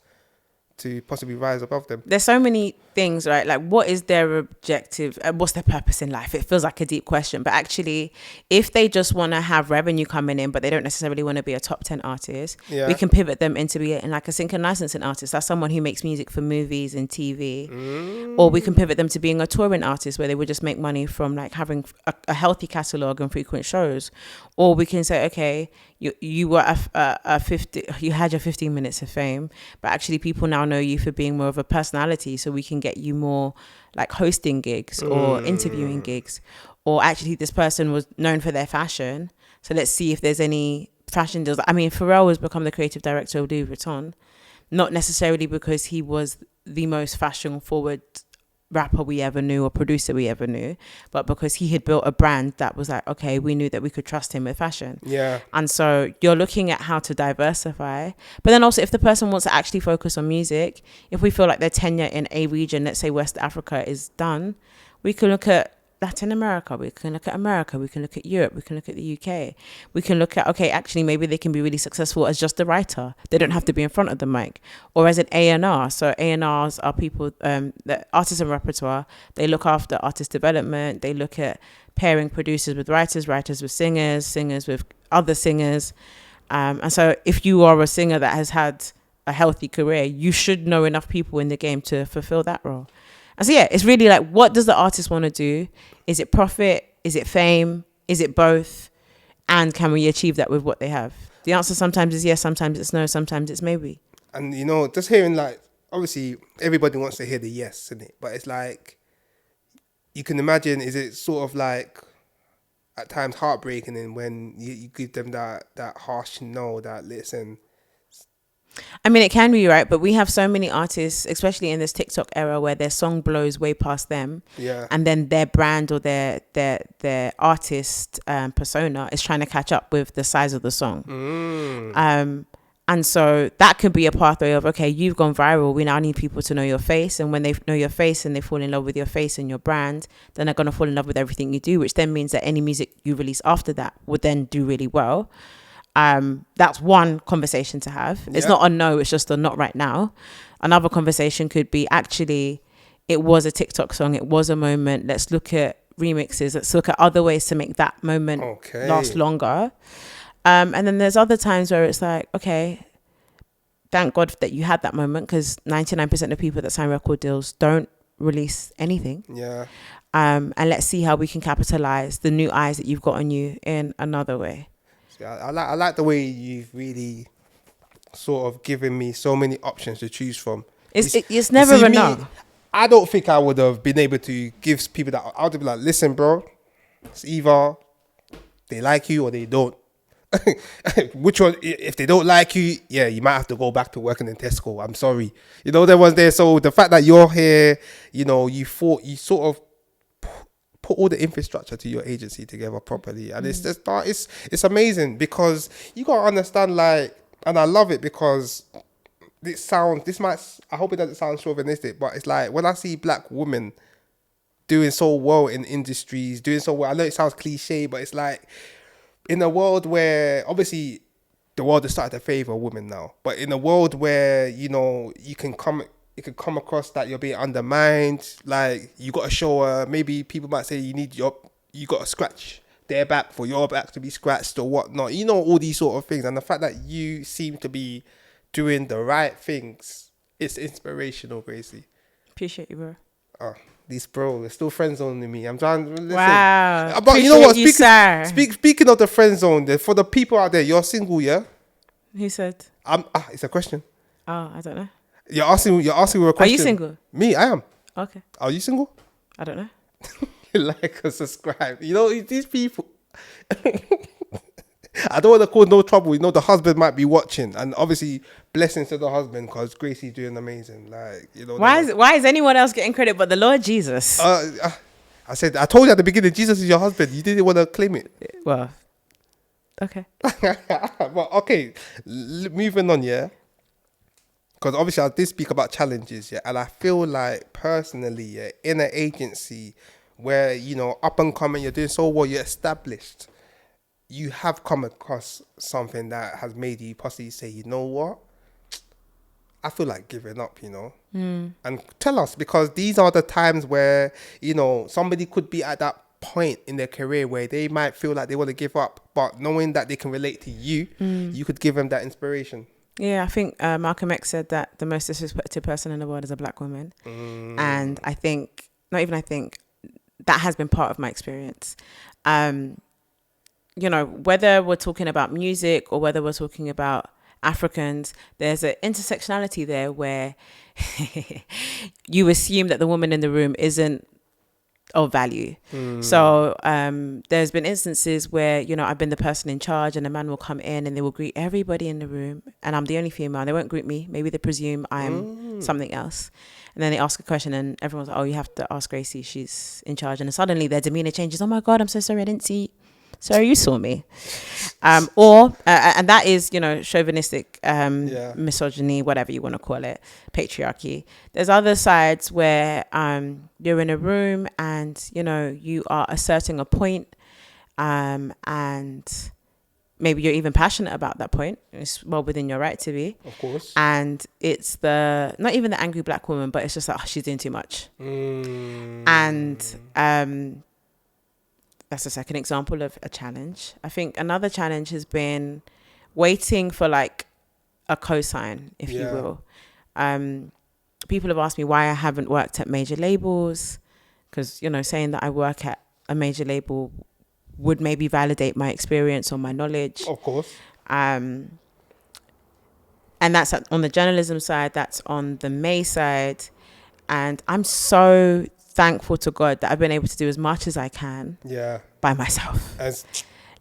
to possibly rise above them? There's so many things, right? Like, what is their objective? What's their purpose in life? It feels like a deep question, but actually, if they just want to have revenue coming in, but they don't necessarily want to be a top 10 artist, we can pivot them into being like a sync and licensing artist. That's someone who makes music for movies and TV. Or we can pivot them to being a touring artist, where they would just make money from like having a healthy catalogue and frequent shows. Or we can say, okay, you were you had your 15 minutes of fame, but actually people now know you for being more of a personality, so we can get you more like hosting gigs or interviewing gigs. Or actually this person was known for their fashion, so let's see if there's any fashion deals. I mean, Pharrell has become the creative director of Louis Vuitton, not necessarily because he was the most fashion forward rapper we ever knew or producer we ever knew, but because he had built a brand that was like, okay, we knew that we could trust him with fashion. Yeah. And so you're looking at how to diversify. But then also, if the person wants to actually focus on music, if we feel like their tenure in a region, let's say West Africa, is done, we can look at Latin America, we can look at Europe, we can look at the UK. We can look at, okay, actually maybe they can be really successful as just a writer. They don't have to be in front of the mic. Or as an A&R. So A&Rs are people, the artists and repertoire, they look after artist development, they look at pairing producers with writers, writers with singers, singers with other singers. And so if you are a singer that has had a healthy career, you should know enough people in the game to fulfill that role. And so, yeah, it's really like, what does the artist want to do? Is it profit? Is it fame? Is it both? And can we achieve that with what they have? The answer sometimes is yes, sometimes it's no, sometimes it's maybe. And, you know, just hearing, like, obviously, everybody wants to hear the yes, isn't it? But it's like, you can imagine, is it sort of like, at times heartbreaking, and when you give them that harsh no, that listen. I mean, it can be, right? But we have so many artists, especially in this TikTok era, where their song blows way past them. Yeah. And then their brand or their artist persona is trying to catch up with the size of the song. And so that could be a pathway of, okay, you've gone viral. We now need people to know your face. And when they know your face and they fall in love with your face and your brand, then they're going to fall in love with everything you do, which then means that any music you release after that would then do really well. That's one conversation to have. It's not a no, it's just a not right now. Another conversation could be, actually, it was a TikTok song, it was a moment, let's look at remixes, let's look at other ways to make that moment last longer. And then there's other times where it's like, okay, thank God that you had that moment, because 99% of people that sign record deals don't release anything. And let's see how we can capitalize the new eyes that you've got on you in another way. I like the way you've really sort of given me so many options to choose from. It's never enough. I don't think I would have been able to give people that. I would be like, listen, bro, it's either they like you or they don't. Which one? If they don't like you, yeah, you might have to go back to working in Tesco. I'm sorry. You know, there was there. So the fact that you're here, you know, you sort of put all the infrastructure to your agency together properly, and it's just it's amazing, because you gotta understand, like, and I love it because I hope it doesn't sound chauvinistic, but it's like when I see black women doing so well in industries, doing so well, I know it sounds cliche, but it's like, in a world where obviously the world has started to favor women now, but in a world where, you know, it could come across that you're being undermined, like you got to show maybe people might say you got to scratch their back for your back to be scratched or whatnot, you know, all these sort of things. And the fact that you seem to be doing the right things, it's inspirational, Gracey. Appreciate you, bro. Oh, these bro, they're still friend zoning me. I'm trying to listen. Wow. But you know what? Speaking Speaking of the friend zone, for the people out there, you're single, yeah? Who said? It's a question. Oh, I don't know. You're asking me a question. Are you single? Me, I am. Okay. Are you single? I don't know. Like and subscribe. You know, these people. I don't want to cause no trouble. You know, the husband might be watching, and obviously, blessings to the husband, because Gracey's doing amazing. Like, you know. Why is anyone else getting credit but the Lord Jesus? I told you at the beginning, Jesus is your husband. You didn't want to claim it. Well, okay. Well, okay. Moving on, yeah. Because obviously I did speak about challenges, yeah, and I feel like personally, yeah, in an agency where, you know, up and coming, you're doing so well, you're established, you have come across something that has made you possibly say, you know what, I feel like giving up, you know. And tell us, because these are the times where, you know, somebody could be at that point in their career where they might feel like they want to give up, but knowing that they can relate to you, you could give them that inspiration. Yeah, I think Malcolm X said that the most disrespected person in the world is a black woman. And I think, that has been part of my experience. You know, whether we're talking about music or whether we're talking about Africans, there's an intersectionality there where you assume that the woman in the room isn't of value. So there's been instances where, you know, I've been the person in charge and a man will come in and they will greet everybody in the room and I'm the only female. They won't greet me. Maybe they presume I'm something else. And then they ask a question and everyone's like, oh, you have to ask Gracey. She's in charge. And then suddenly their demeanor changes. Oh my God, I'm so sorry. I didn't see. Sorry, you saw me. And that is, you know, chauvinistic, misogyny, whatever you want to call it, patriarchy. There's other sides where you're in a room and, you know, you are asserting a point and maybe you're even passionate about that point. It's well within your right to be. Of course. And it's not even the angry black woman, but it's just like, oh, she's doing too much. And that's the second example of a challenge. I think another challenge has been waiting for like a cosign, if you will. People have asked me why I haven't worked at major labels, because, you know, saying that I work at a major label would maybe validate my experience or my knowledge. Of course. And that's on the journalism side, that's on the May side. And I'm so thankful to God that I've been able to do as much as I can by myself.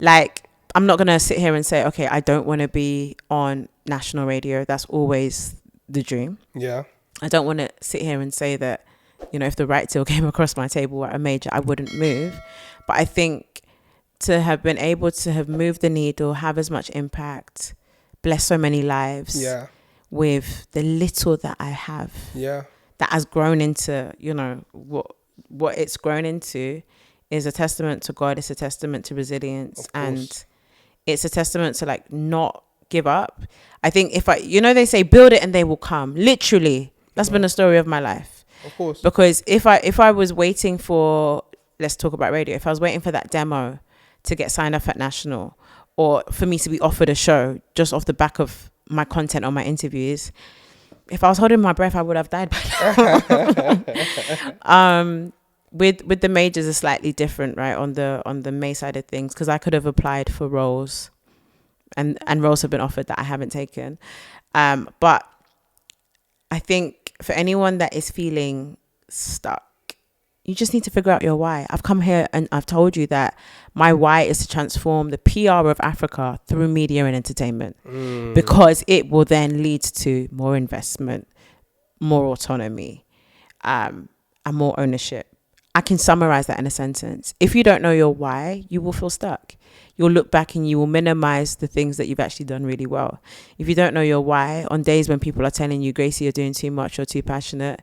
Like, I'm not going to sit here and say, okay, I don't want to be on national radio. That's always the dream. Yeah. I don't want to sit here and say that, you know, if the right deal came across my table at a major, I wouldn't move. But I think to have been able to have moved the needle, have as much impact, bless so many lives with the little that I have. Yeah. That has grown into, you know, what it's grown into is a testament to God. It's a testament to resilience, and it's a testament to like not give up. I think they say build it and they will come. Literally, that's been the story of my life. Of course. Because if I was waiting for, let's talk about radio, if I was waiting for that demo to get signed up at National, or for me to be offered a show just off the back of my content on my interviews, if I was holding my breath, I would have died by now. With the majors, it's slightly different, right? On the May side of things, because I could have applied for roles, and roles have been offered that I haven't taken. But I think for anyone that is feeling stuck, you just need to figure out your why. I've come here and I've told you that my why is to transform the PR of Africa through media and entertainment, because it will then lead to more investment, more autonomy, and more ownership. I can summarize that in a sentence. If you don't know your why, you will feel stuck. You'll look back and you will minimize the things that you've actually done really well. If you don't know your why, on days when people are telling you, Gracey, you're doing too much or too passionate,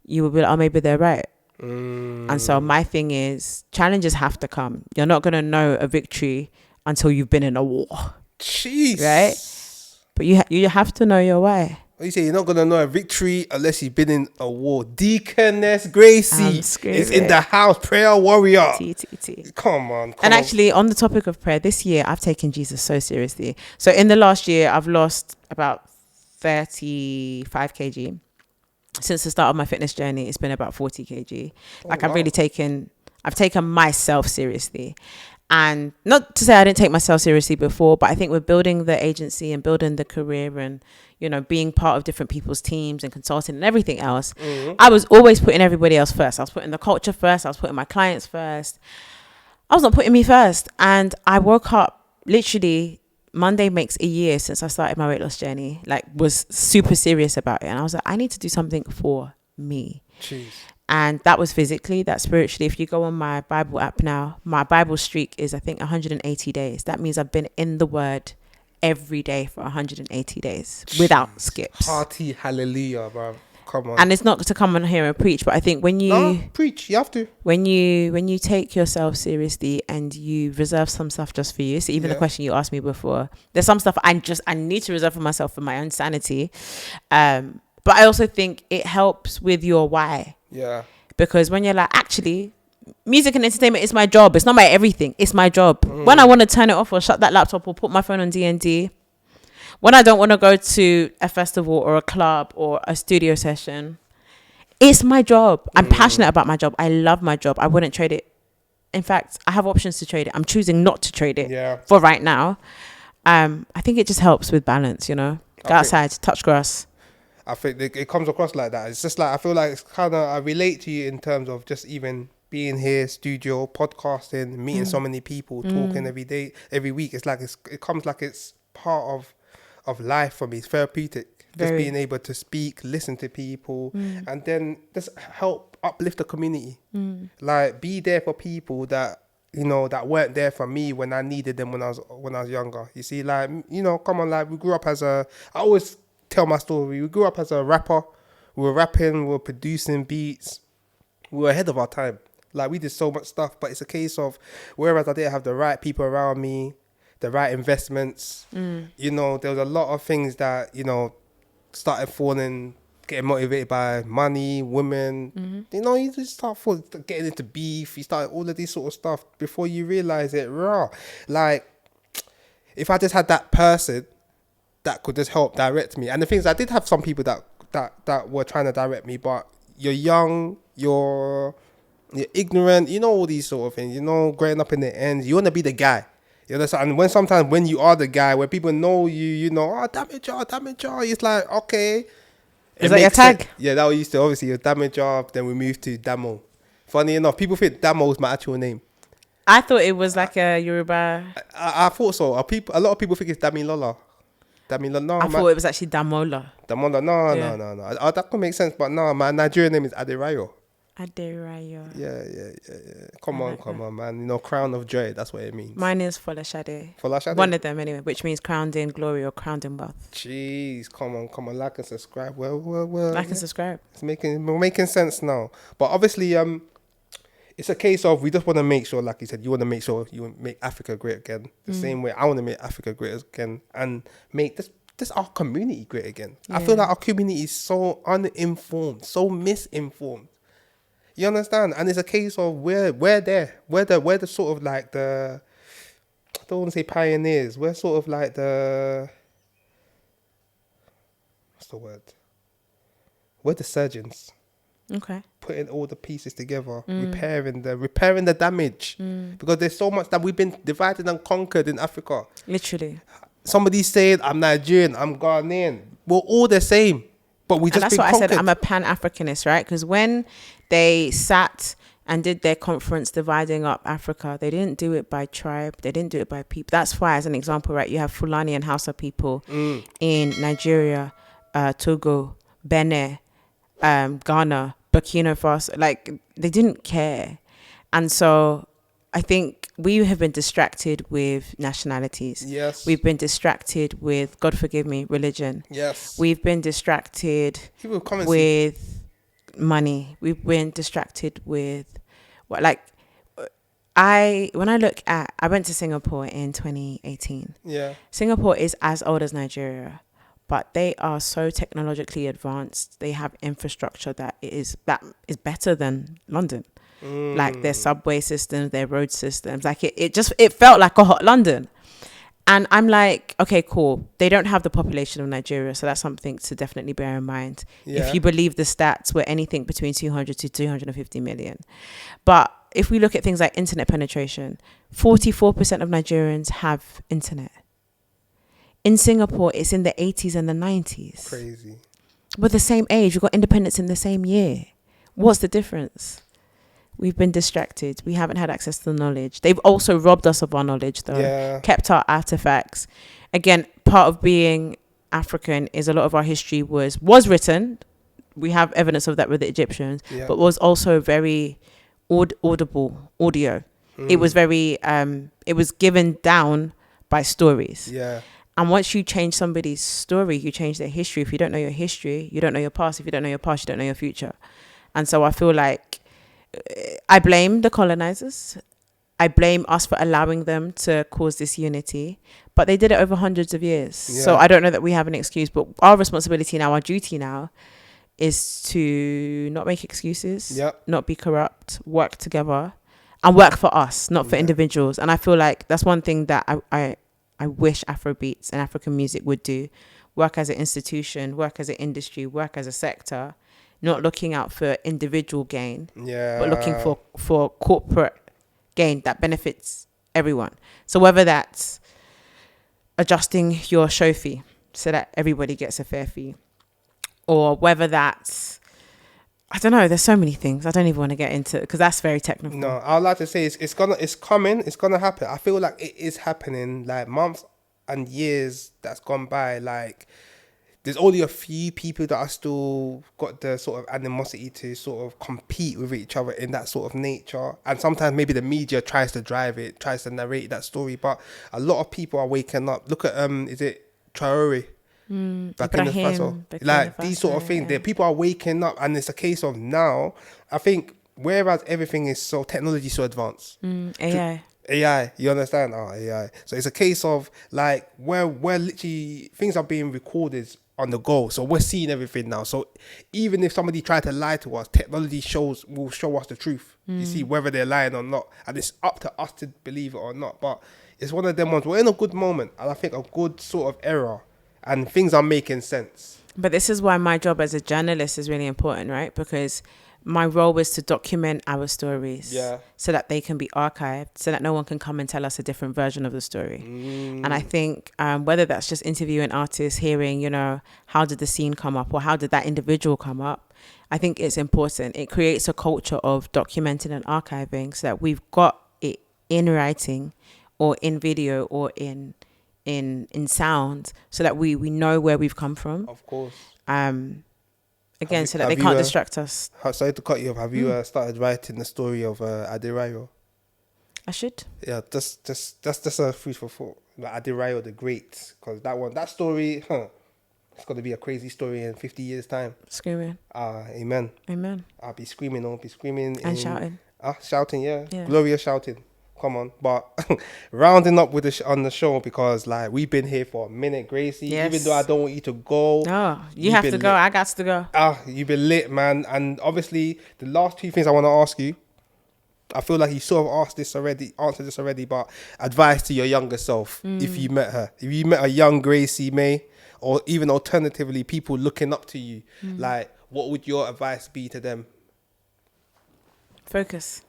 you will be like, oh, maybe they're right. And so my thing is, challenges have to come. You're not going to know a victory until you've been in a war. Jeez. Right? But you have to know your why. What you say? You're not going to know a victory unless you've been in a war. Deaconess Gracey is in the house. Prayer warrior. Come on. And actually, on the topic of prayer, this year, I've taken Jesus so seriously. So in the last year, I've lost about 35 kg. Since the start of my fitness journey, it's been about 40 kg. I've taken myself seriously. And not to say I didn't take myself seriously before, but I think with building the agency and building the career and, you know, being part of different people's teams and consulting and everything else, I was always putting everybody else first. I was putting the culture first. I was putting my clients first. I was not putting me first. And I woke up literally Monday makes a year since I started my weight loss journey, like was super serious about it. And I was like, I need to do something for me. Jeez. And that was physically, that's spiritually. If you go on my Bible app now, my Bible streak is, I think, 180 days. That means I've been in the word every day for 180 days without skips. Hearty hallelujah, bro. Come on. And it's not to come on here and preach, but I think when you preach, you have to. When you take yourself seriously and you reserve some stuff just for you. So even the question you asked me before, there's some stuff I need to reserve for myself for my own sanity. But I also think it helps with your why. Yeah. Because when you're like, actually, music and entertainment is my job. It's not my everything. It's my job. When I want to turn it off or shut that laptop or put my phone on D&D, when I don't want to go to a festival or a club or a studio session, it's my job. I'm passionate about my job. I love my job. I wouldn't trade it. In fact, I have options to trade it. I'm choosing not to trade it for right now. I think it just helps with balance, you know. Go outside, touch grass. I think it comes across like that. It's just like, I feel like it's kind of, I relate to you in terms of just even being here, studio, podcasting, meeting so many people, talking every day, every week. It's like it comes like it's part of life for me. It's therapeutic. Just Very. being able to speak, listen to people, and then just help uplift the community. Like be there for people that that weren't there for me when I needed them when I was younger. You see, like come on, like we grew up as I always tell my story. We grew up as a rapper. We were rapping, we were producing beats. We were ahead of our time. Like we did so much stuff, but it's a case of whereas I didn't have the right people around me, the right investments. There was a lot of things that started getting motivated by money, women. You just start getting into beef. You start all of this sort of stuff before you realize it. Raw, like if I just had that person that could just help direct me. And the things I did have some people that were trying to direct me, but you're young, you're ignorant, all these sort of things. Growing up in the ends, you want to be the guy. You understand? And sometimes when you are the guy, where people know you, oh, damage job, it's like, okay. Is that your tag? Sense. Yeah, that used to obviously a damage job. Then we moved to Damo. Funny enough, people think Damo is my actual name. I thought it was like a Yoruba. I thought so. A lot of people think it's Damilola. No, I thought it was actually Damola. Damola, no. That could make sense, but no, my Nigerian name is Aderayo. Aderayo. Yeah. Come on, man. Crown of joy. That's what it means. Mine is Folashade. Folashade? One of them anyway, which means crowned in glory or crowned in wealth. Jeez, come on. Like and subscribe. Well. Like and subscribe. We're making sense now. But obviously, it's a case of we just want to make sure, like you said, you want to make sure you make Africa great again. The same way I want to make Africa great again and make this our community great again. Yeah. I feel like our community is so uninformed, so misinformed. You understand? And it's a case of we're the sort of like I don't want to say pioneers. We're sort of like what's the word? We're the surgeons. Okay. Putting all the pieces together, repairing the damage. Because there's so much that we've been divided and conquered in Africa. Literally. Somebody's saying, I'm Nigerian, I'm Ghanaian. We're all the same. But we just and that's what conquered. I said, I'm a Pan-Africanist, right? Because when they sat and did their conference dividing up Africa, they didn't do it by tribe. They didn't do it by people. That's why, as an example, right, you have Fulani and Hausa people in Nigeria, Togo, Benin, Ghana, Burkina Faso. Like, they didn't care. And so I think we have been distracted with nationalities. Yes. We've been distracted with, God forgive me, religion. Yes. We've been distracted with money. We've been distracted with when I went to Singapore in 2018. Yeah. Singapore is as old as Nigeria, but they are so technologically advanced. They have infrastructure that is better than London. Like their subway systems, their road systems. Like it felt like a hot London. And I'm like, okay, cool. They don't have the population of Nigeria, so that's something to definitely bear in mind. Yeah. If you believe the stats were anything between 200 to 250 million. But if we look at things like internet penetration, 44% of Nigerians have internet. In Singapore, it's in the 80s and the 90s. Crazy. We're the same age. We got independence in the same year. What's the difference? We've been distracted. We haven't had access to the knowledge. They've also robbed us of our knowledge, though. Yeah. Kept our artifacts. Again, part of being African is a lot of our history was written. We have evidence of that with the Egyptians, but was also very audible audio. It was very, it was given down by stories. Yeah. And once you change somebody's story, you change their history. If you don't know your history, you don't know your past. If you don't know your past, you don't know your future. And so I feel like I blame the colonizers. I blame us for allowing them to cause this unity, but they did it over hundreds of years. Yeah. So I don't know that we have an excuse, but our responsibility now, our duty now, is to not make excuses, not be corrupt, work together, and work for us, not for individuals. And I feel like that's one thing that I wish Afrobeats and African music would do. Work as an institution, work as an industry, work as a sector, not looking out for individual gain, but looking for corporate gain that benefits everyone. So whether that's adjusting your show fee so that everybody gets a fair fee, or whether that's I don't know. There's so many things. I don't even want to get into it because that's very technical. No, I'd like to say it's coming. It's gonna happen. I feel like it is happening. Like months and years that's gone by. Like there's only a few people that are still got the sort of animosity to sort of compete with each other in that sort of nature. And sometimes maybe the media tries to drive it, tries to narrate that story. But a lot of people are waking up. Look at is it Traore? Back in the Faso. Like these sort of things, people are waking up, and it's a case of now. I think whereas everything is so technology so advanced, AI, you understand? Oh, AI. So it's a case of like where literally things are being recorded on the go. So we're seeing everything now. So even if somebody tried to lie to us, technology will show us the truth. You see whether they're lying or not, and it's up to us to believe it or not. But it's one of them ones. We're in a good moment, and I think a good sort of era. And things are making sense. But this is why my job as a journalist is really important, right? Because my role is to document our stories so that they can be archived, so that no one can come and tell us a different version of the story. And I think whether that's just interviewing artists, hearing, you know, how did the scene come up or how did that individual come up? I think it's important. It creates a culture of documenting and archiving so that we've got it in writing or in video or in sound, so that we know where we've come from. Of course. Again, so that they can't distract us. Sorry to cut you off. Have you started writing the story of Adebayo? I should. Yeah, that's a food for thought. Like Adebayo the Great, because that story, it's going to be a crazy story in 50 years' time. Screaming. Amen. Amen. I'll be screaming. And shouting. Shouting, yeah. Glorious shouting. Come on, but rounding up with on the show, because like we've been here for a minute, Gracey. Even though I don't want you to go, no, you have to go. I got to go. You've been lit, man. And obviously, the last two things I want to ask you, I feel like you sort of answered this already, but advice to your younger self if you met her, if you met a young Gracey Mae, or even alternatively, people looking up to you, like what would your advice be to them? Focus.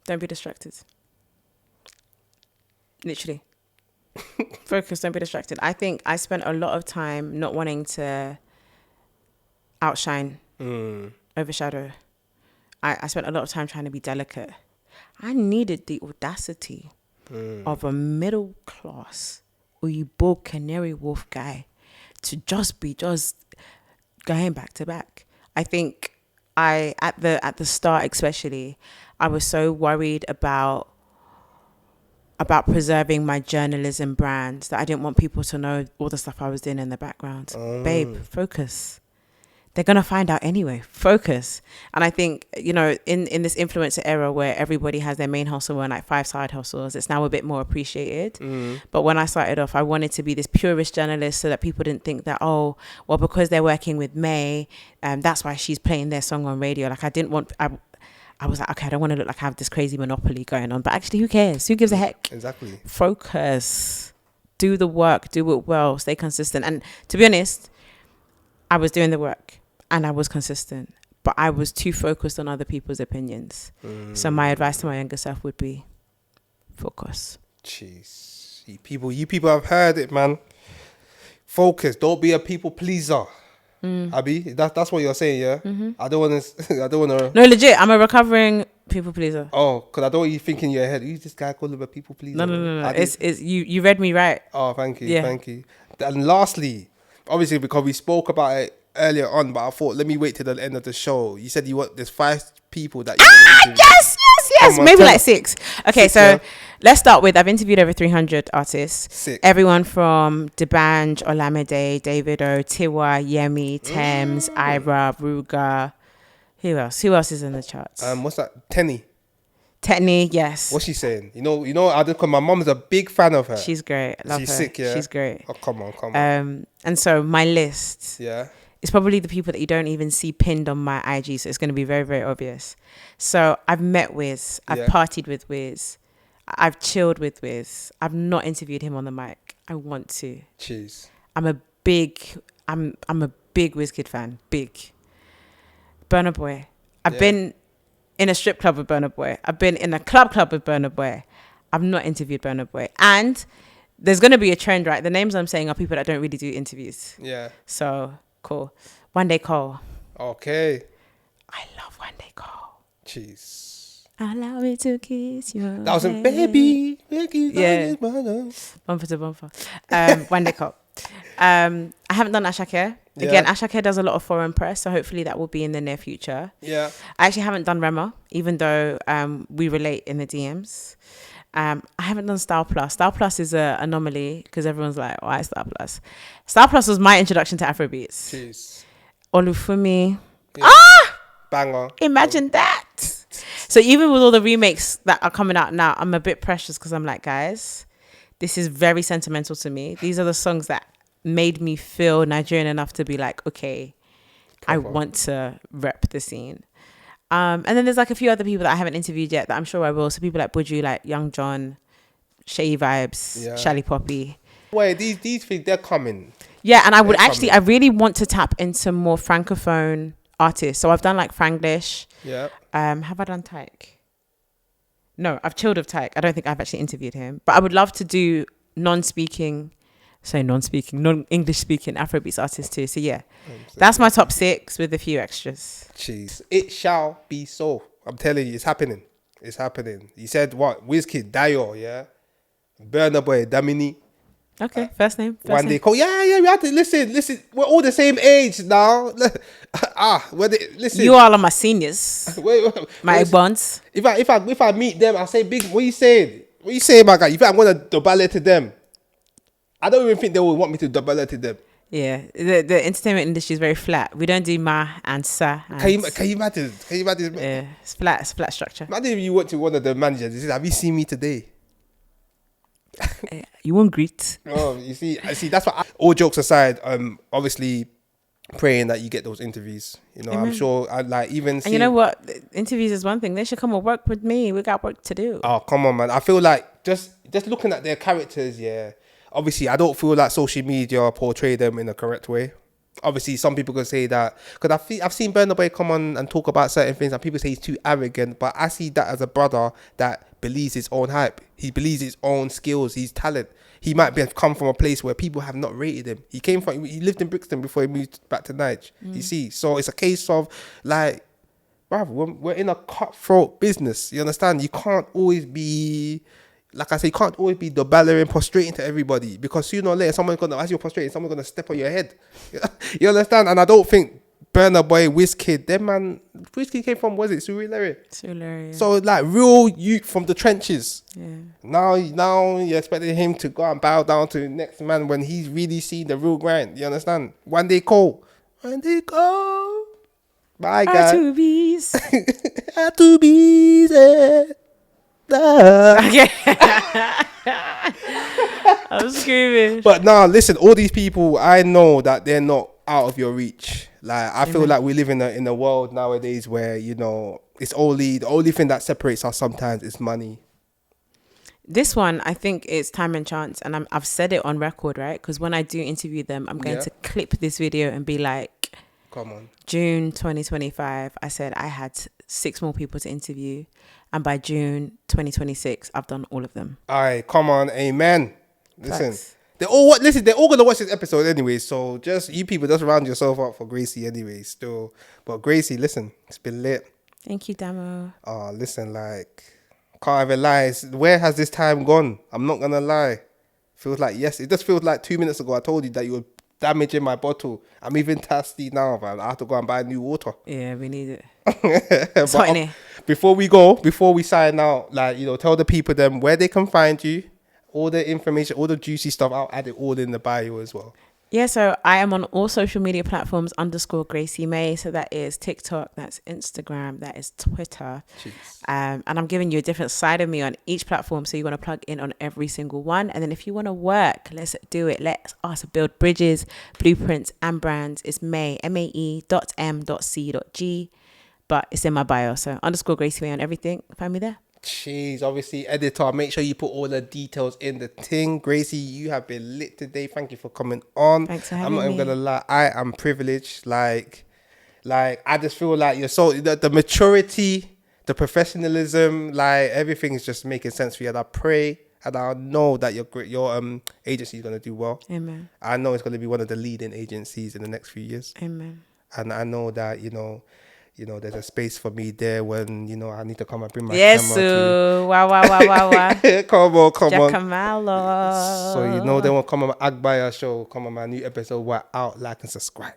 Don't be distracted. Literally. Focus, don't be distracted. I think I spent a lot of time not wanting to outshine, overshadow. I spent a lot of time trying to be delicate. I needed the audacity of a middle class Oyibo Canary Wolf guy to just going back to back. I think at the start especially, I was so worried about preserving my journalism brand that I didn't want people to know all the stuff I was doing in the background. Babe, focus. They're going to find out anyway. Focus. And I think, you know, in this influencer era where everybody has their main hustle and like 5 side hustles, it's now a bit more appreciated. But when I started off, I wanted to be this purist journalist so that people didn't think that, oh, well, because they're working with May, that's why she's playing their song on radio. Like I was like, okay, I don't want to look like I have this crazy monopoly going on. But actually, who cares? Who gives a heck? Exactly. Focus. Do the work. Do it well. Stay consistent. And to be honest, I was doing the work and I was consistent. But I was too focused on other people's opinions. So my advice to my younger self would be focus. Jeez. You people have heard it, man. Focus. Don't be a people pleaser. Abby, that's what you're saying, yeah? I don't want to. No, legit. I'm a recovering people pleaser. Oh, because I don't want you thinking in your head, who's this guy called him a people pleaser? No. It's you read me right. Oh, thank you. Thank you. And lastly, obviously, because we spoke about it earlier on, but I thought, let me wait till the end of the show. You said there's 5 people that you want to interview. Yes. Maybe like 6. Okay, so let's start with, I've interviewed over 300 artists. Sick. Everyone from D'banj, Olamide, Davido, Tiwa, Yemi, Thames, Ira, Ruga. Who else is in the charts? What's that? Tenny, yes. what's she saying? You know, because my mom is a big fan of her. She's great. Love her. She's sick, yeah. She's great. Oh, come on. And so my list. Yeah. It's probably the people that you don't even see pinned on my IG, so it's going to be very, very obvious. So I've met Wiz, I've partied with Wiz, I've chilled with Wiz. I've not interviewed him on the mic. I want to. Jeez. I'm a big Wizkid fan. Big. Burna Boy. I've been in a strip club with Burna Boy. I've been in a club with Burna Boy. I've not interviewed Burna Boy. And there's going to be a trend, right? The names I'm saying are people that don't really do interviews. Yeah. So Cool. One Day Cole. Okay. I love One Day Cole. Jeez. Allow me to kiss your That was a head. baby. Yeah. Bumper to bumper. One Day Cole. I haven't done Ashake. Again, Yeah. Ashake does a lot of foreign press, so hopefully that will be in the near future. Yeah. I actually haven't done Rema, even though we relate in the DMs. I haven't done Style Plus. Style Plus is an anomaly because everyone's like, why Style Plus? Style Plus was my introduction to Afrobeats. Jeez. Olufumi. Yeah. Banger. Imagine that. So even with all the remakes that are coming out now, I'm a bit precious because I'm like, guys, this is very sentimental to me. These are the songs that made me feel Nigerian enough to be like, okay, I want to rep the scene. And then there's like a few other people that I haven't interviewed yet that I'm sure I will. So people like Buju, like Young John, Shay Vibes, Yeah. Shally Poppy. Wait, these things, they're coming. Yeah, and I would They're actually, coming. I really want to tap into more francophone artists. So I've done like Franglish. Yeah. Have I done Tyke? No, I've chilled with Tyke. I don't think I've actually interviewed him. But I would love to do non-English speaking Afrobeats artists too. So yeah, that's my top 6 with a few extras. Jeez. It shall be so. I'm telling you, it's happening. It's happening. You said what? Wizkid, Dio, yeah? Burna Boy, Damini. Okay, first name. One Day Cole. Yeah, we have to listen. We're all the same age now. Listen. You all are my seniors, Wait, my bonds. If I meet them, I'll say, big, what you saying? What you saying, my guy? You think I'm gonna double it to them? I don't even think they will want me to double it to them. Yeah, the entertainment industry is very flat. We don't do ma and sa. And Can you imagine? yeah, it's flat structure. Imagine if you went to one of the managers. You said, "Have you seen me today?" You won't greet. Oh, you see. That's what. All jokes aside, obviously, praying that you get those interviews. You know, I'm sure. I like even. And you know what? Interviews is one thing. They should come and work with me. We got work to do. Oh, come on, man. I feel like just looking at their characters, yeah. Obviously, I don't feel like social media portray them in the correct way. Obviously, some people can say that because I've seen Burna Boy come on and talk about certain things, and people say he's too arrogant. But I see that as a brother that believes his own hype. He believes his own skills, his talent. He might have come from a place where people have not rated him. He lived in Brixton before he moved back to Nige. You see, so it's a case of like, bruv, we're in a cutthroat business. You understand? You can't always be. Like I say, you can't always be the ballering prostrating to everybody because sooner or later, as you're prostrating, someone's gonna step on your head. You understand? And I don't think Burna Boy, Wizkid, Wizkid came from, was it Surulere? Surulere, yeah. So like real youth from the trenches. Yeah. Now you're expecting him to go and bow down to the next man when he's really seen the real grind. You understand? One Day Cole. Bye, guys. To be Okay. I'm screaming. But nah, listen, all these people, I know that they're not out of your reach. Like I feel like we live in a world nowadays where, you know, it's the only thing that separates us sometimes is money. This one, I think it's time and chance, and I've said it on record, right? Because when I do interview them, I'm going to clip this video and be like, come on, June 2025, I said I had 6 more people to interview. And by June 2026, I've done all of them. All right, come on, amen. Listen, Facts. they're all gonna watch this episode anyway. So just you people, just round yourself up for Gracey anyway. Still, but Gracey, listen, it's been lit. Thank you, Damo. Oh, listen, like can't even lie. Where has this time gone? I'm not gonna lie. Feels like it just feels like 2 minutes ago I told you that you were damaging my bottle. I'm even thirsty now, man. I have to go and buy new water. Yeah, we need it. But, hot in here. before we sign out, like, you know, tell the people them where they can find you, all the information, all the juicy stuff. I'll add it all in the bio as well. Yeah, so I am on all social media platforms _Gracey Mae. So that is TikTok, that's Instagram, that is Twitter. And I'm giving you a different side of me on each platform. So you want to plug in on every single one. And then if you want to work, let's do it. Let us build bridges, blueprints, and brands. It's Mae, mae.m.c.g. But it's in my bio. So _Gracey Mae on everything. Find me there. Jeez, obviously, editor, make sure you put all the details in the thing. Gracey, you have been lit today. Thank you for coming on. Thanks for having I'm not even me. gonna lie, I am privileged. Like I just feel like you're so the maturity, the professionalism, like everything is just making sense for you. And I and I know that your agency is gonna do well. Amen. I know it's gonna be one of the leading agencies in the next few years. Amen. And I know that there's a space for me there when I need to come and bring my Yes, camera so wow. to. come on. Jackamalo. So they won't come on my Agbaya Show. Come on my new episode. We're out. Like and subscribe.